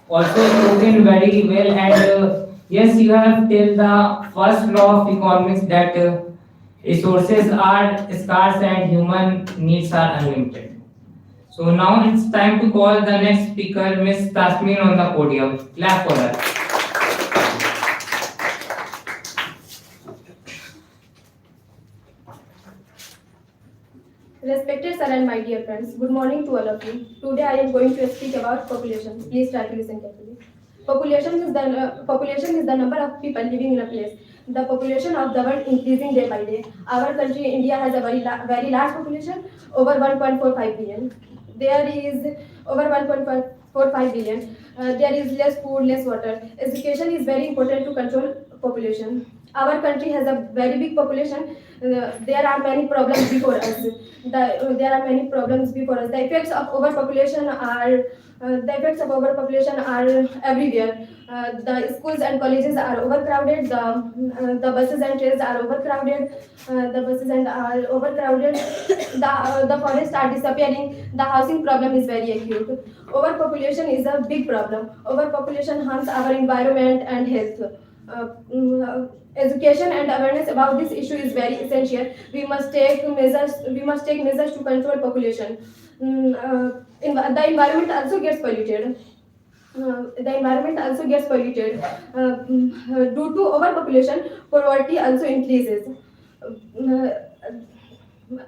also spoken very well, and yes, you have till the first law of economics that resources are scarce and human needs are unlimited. So now it's time to call the next speaker, Miss Tasmin, on the podium. Clap for her. Respected sir and my dear friends, good morning to all of you. Today I am going to speak about population. Please try to listen carefully. Population is the number of people living in a place. The population of the world increasing day by day. Our country, India, has a very large population, over 1.45 billion. There is over 1.45 billion. There is less food, less water. Education is very important to control population. Our country has a very big population. There are many problems before us. The effects of overpopulation are everywhere. The schools and colleges are overcrowded. The buses and trains are overcrowded. The forests are disappearing. The housing problem is very acute. Overpopulation is a big problem. Overpopulation harms our environment and health. Education and awareness about this issue is very essential. We must take measures to control population. The environment also gets polluted. Due to overpopulation, poverty also increases.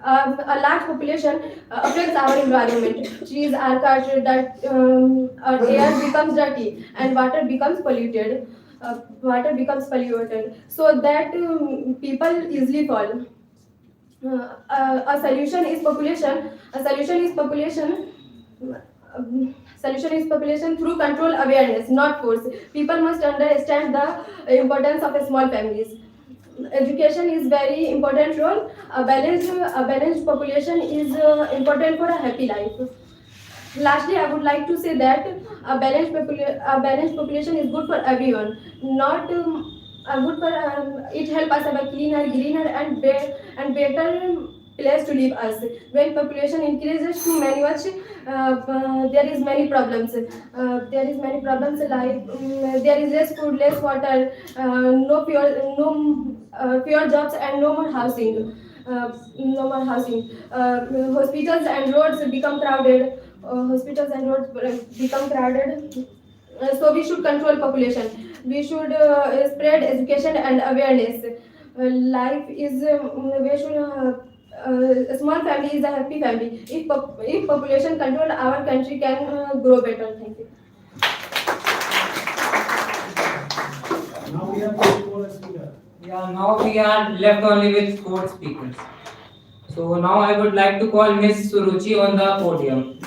A large population affects our environment. Trees are cut, air becomes dirty, and water becomes polluted. So that people easily fall. A solution is population through control awareness, not force. People must understand the importance of small families. Education is very important role. A balanced population is important for a happy life. Lastly, I would like to say that a balanced population is good for everyone. Not it helps us have a greener and better place to live us. When population increases too many much, there is many problems. Like there is less food, less water, fewer jobs, and no more housing. Hospitals and roads become crowded. So we should control population. We should spread education and awareness. A small family is a happy family. If population control, our country can grow better. Thank you. Now we have 4 speakers. Yeah, now we are left only with 4 speakers. So now I would like to call Miss Suruchi on the podium.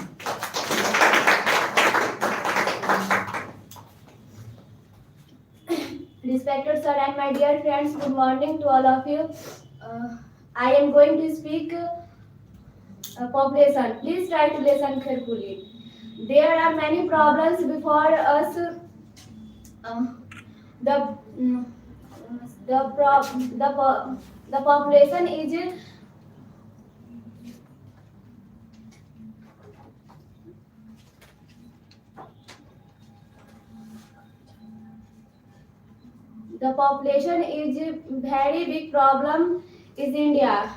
Respected sir and my dear friends, good morning to all of you. I am going to speak population. Please try to listen carefully. There are many problems before us. The mm, the population is very big problem is India.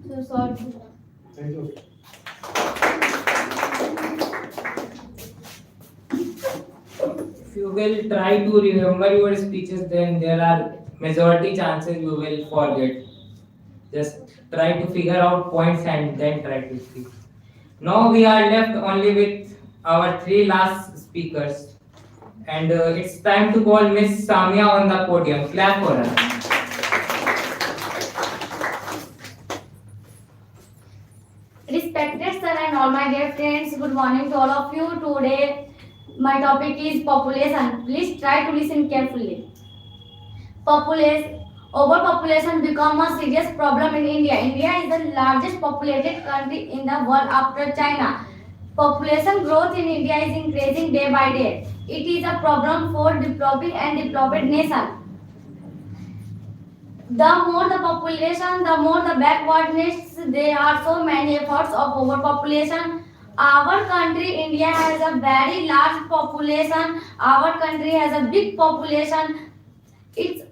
So sorry. Thank you. If you will try to remember your speeches, then there are majority chances you will forget. Just try to figure out points and then try to speak. Now we are left only with our three last speakers. And it's time to call Miss Samia on the podium. Clap for her. Respected sir and all my dear friends, good morning to all of you. Today my topic is population. Please try to listen carefully. Overpopulation become a serious problem in India. India is the largest populated country in the world after China. Population growth in India is increasing day by day. It is a problem for developing and developed nation. The more the population, the more the backwardness. There are so many efforts of overpopulation. Our country, India, has a very large population. Our country has a big population. It's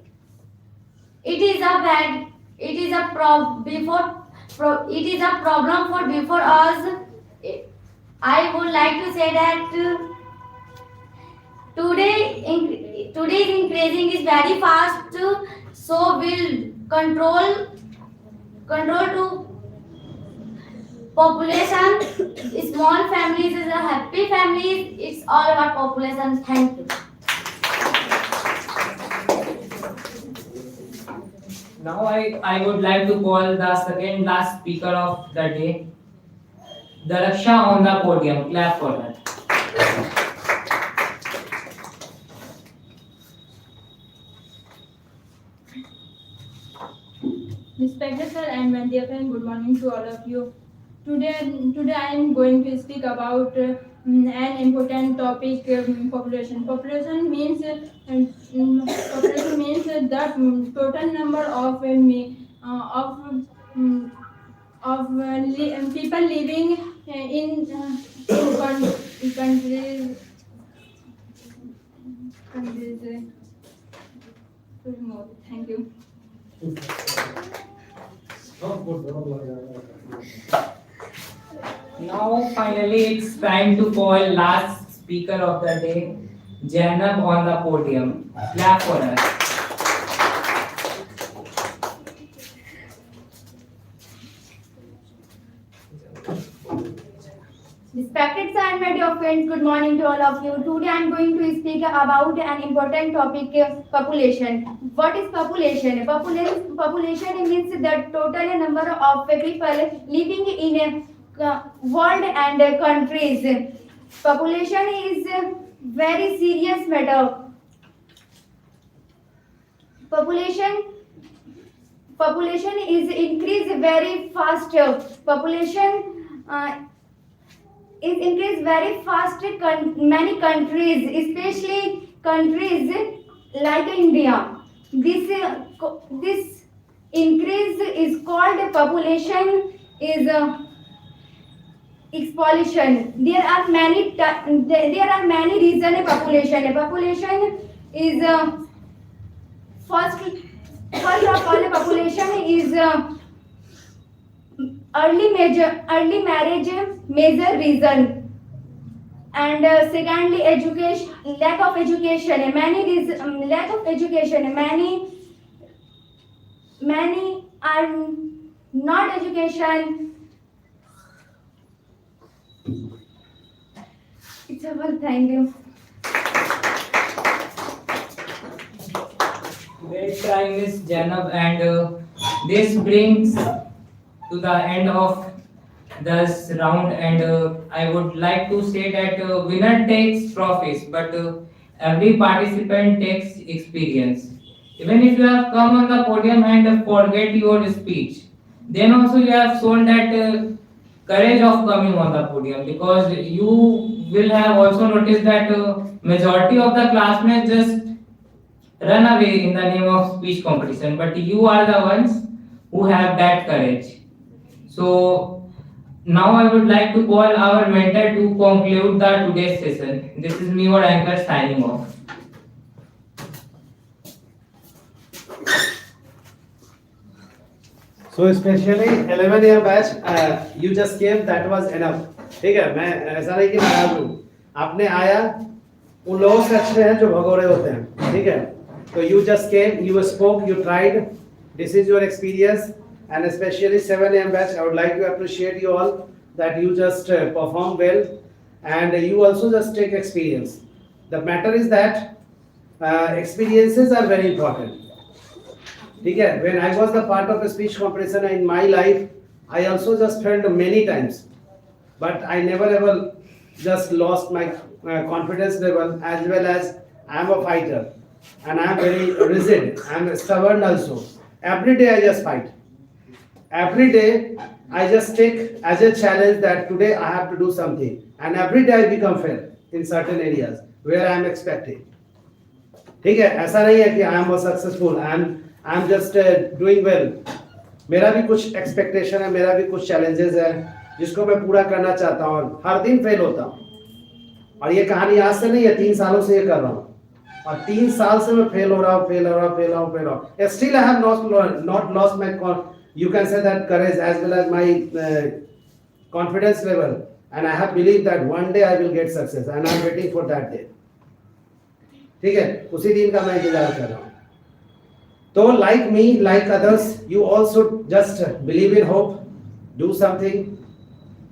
it is a bad. It is a it is a problem for before us. I would like to say that today's increasing is very fast. So will control to population. Small families is a happy families. It's all about population. Thank you. Now I would like to call the second last speaker of the day, Daraksha on the podium. Clap for her. Respected sir and my dear friend, good morning to all of you. Today I am going to speak about an important topic, population. Population means the total number of people living in countries. Thank you. Now finally it's time to call last speaker of the day, Jainab on the podium. Clap for her. Respected sir and my dear friends, good morning to all of you. Today I am going to speak about an important topic, population. What is population? Population means the total number of people living in a world and countries. Population is a very serious matter. Population is increased very fast. Population is increased very fast in many countries, especially countries like India. This increase is called population is explosion. There are many reasons of population. Population is first of all population is early marriage major reason, and secondly lack of education. Many are not education. It's a well, thank you. Great try, Miss Janab, and this brings to the end of this round. And I would like to say that winner takes trophies, but every participant takes experience. Even if you have come on the podium and forget your speech, then also you have shown that courage of coming on the podium, because you will have also noticed that majority of the classmates just run away in the name of speech competition, but you are the ones who have that courage. So now I would like to call our mentor to conclude the today's session. This is me, your anchor, signing off. So especially 11 year batch, you just came, that was enough. ठीक है, मैं ऐसा नहीं कि नाराज हूँ, आपने आया, उन लोगों से अच्छे हैं जो भगोड़े होते हैं, ठीक है? तो you just came, you spoke, you tried. This is your experience, and especially 7 a.m. batch, I would like to appreciate you all that you just perform well, and you also just take experience. The matter is that experiences are very important. ठीक है, when I was the part of a speech competition in my life, I also just failed many times, but I never ever just lost my confidence level, as well as I am a fighter and I am very rigid, I am stubborn also. Every day I just fight. Every day I just take as a challenge that today I have to do something, and every day I become fair in certain areas where I am expecting. ठीक है, ऐसा नहीं है कि I am successful, I am just doing well. मेरा भी कुछ expectation है, मेरा भी कुछ चैलेंजेस है जिसको मैं पूरा करना चाहता हूँ, और हर दिन फेल होता हूँ। और ये कहानी आज से नहीं है, 3 सालों से ये कर रहा हूँ, और 3 साल से मैं फेल हो रहा हूँ। Still I have not lost my, you can say that, courage as well as my confidence level, and I have believed that one day I will get success, and I am waiting for that day. ठीक है, उसी दिन का मैं इंतजार कर रहा हूँ। So like me, like others, you also just believe in hope, do something,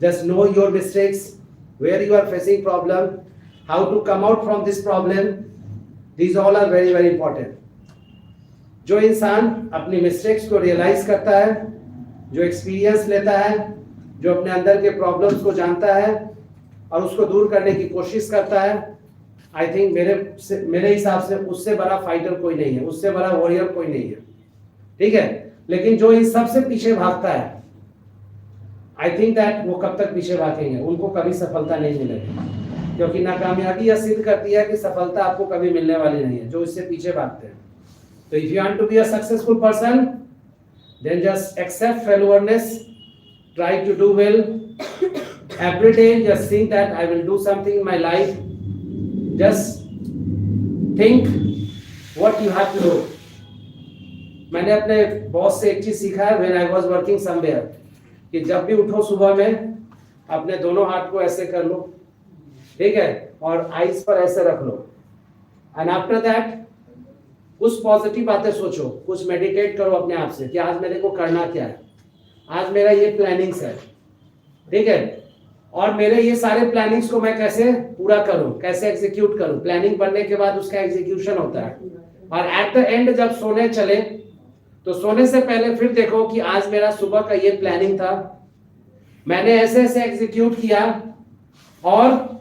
just know your mistakes, where you are facing problem, how to come out from this problem. These all are very very important. जो इंसान अपनी mistakes को realise करता है, जो experience लेता है, जो अपने अंदर के प्रॉब्लम्स को जानता है और उसको दूर करने की कोशिश करता है, आई थिंक मेरे हिसाब से उससे बड़ा फाइटर कोई नहीं है, उससे बड़ा वॉरियर कोई नहीं है। ठीक है, लेकिन जो इन सबसे पीछे भागता है, आई थिंक दैट वो कब तक पीछे भागेंगे, उनको कभी सफलता नहीं मिलेगी, क्योंकि नाकामयाबी यह सिद्ध करती है कि सफलता आपको कभी मिलने वाली नहीं है जो इससे पीछे भागते हैं। तो if you want to be a successful person, then just accept failureness, try to do well every day. Just think that I will do something in my life. Just think what you have to do. मैंने अपने boss से एक चीज सीखा है, when I was working somewhere, कि जब भी उठो सुबह में अपने दोनों हाथ को ऐसे कर लो, ठीक है, और आईज पर ऐसे रख लो, एंड आफ्टर दैट कुछ पॉजिटिव बातें सोचो, कुछ मेडिटेट करो अपने आप से कि आज मेरे को करना क्या है, आज मेरा ये प्लानिंग्स है, ठीक है, और मेरे ये सारे प्लानिंग्स को मैं कैसे पूरा करूं, कैसे एग्जीक्यूट करूं। प्लानिंग बनने के बाद उसका एग्जीक्यूशन होता है, और एट द एंड जब सोने चले तो सोने से पहले फिर देखो कि आज मेरा सुबह का ये प्लानिंग था, मैंने ऐसे ऐसे एग्जीक्यूट किया, और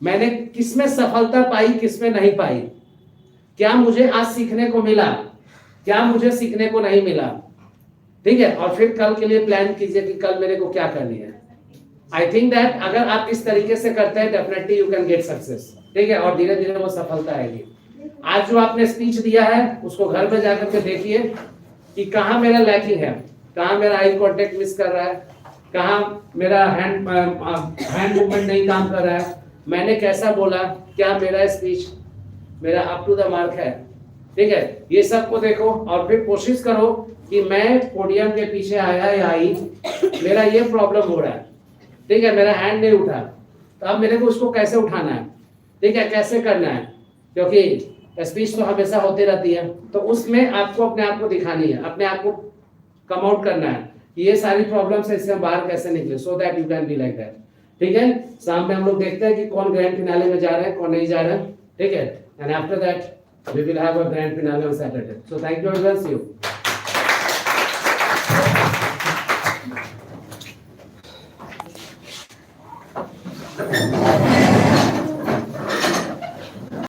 मैंने किसमें सफलता पाई, किसमें नहीं पाई, क्या मुझे आज सीखने को मिला, क्या मुझे सीखने को नहीं मिला, ठीक है, और फिर कल के लिए प्लान कीजिए कि कल मेरे को क्या करनी है। आई थिंक दैट अगर आप इस तरीके से करते हैं, definitely you can get success, ठीक है, और धीरे धीरे वो सफलता आएगी। आज जो आपने स्पीच दिया है उसको घर में जाकर के देखिए कि कहाँ मेरा लैकिंग है, कहाँ मेरा आई कांटेक्ट मिस कर रहा है, कहाँ मेरा हैंड मूवमेंट नहीं काम कर रहा है, मैंने कैसा बोला, क्या मेरा स्पीच मेरा अप टू द मार्क है, ठीक है, ये सब को देखो, और फिर कोशिश करो कि मैं पोडियम के पीछे आया या आई, मेरा ये प्रॉब्लम हो रहा है, ठीक है, मेरा हैंड नहीं उठा, तो अब मेरे को उसको कैसे उठाना है, ठीक है, कैसे करना है, क्योंकि स्पीच तो हमेशा होती रहती है, तो उसमें आपको अपने आप को दिखानी है, अपने आप को कम आउट करना है, ये सारी प्रॉब्लम से इससे हम बाहर कैसे निकले, so that you can be like that. ठीक है, शाम में हम लोग देखते हैं कि कौन ग्रैंड फिनाले में जा रहे हैं, कौन नहीं जा रहे हैं, ठीक है, and after that we will have a grand finale on Saturday. So thank you everyone, see you.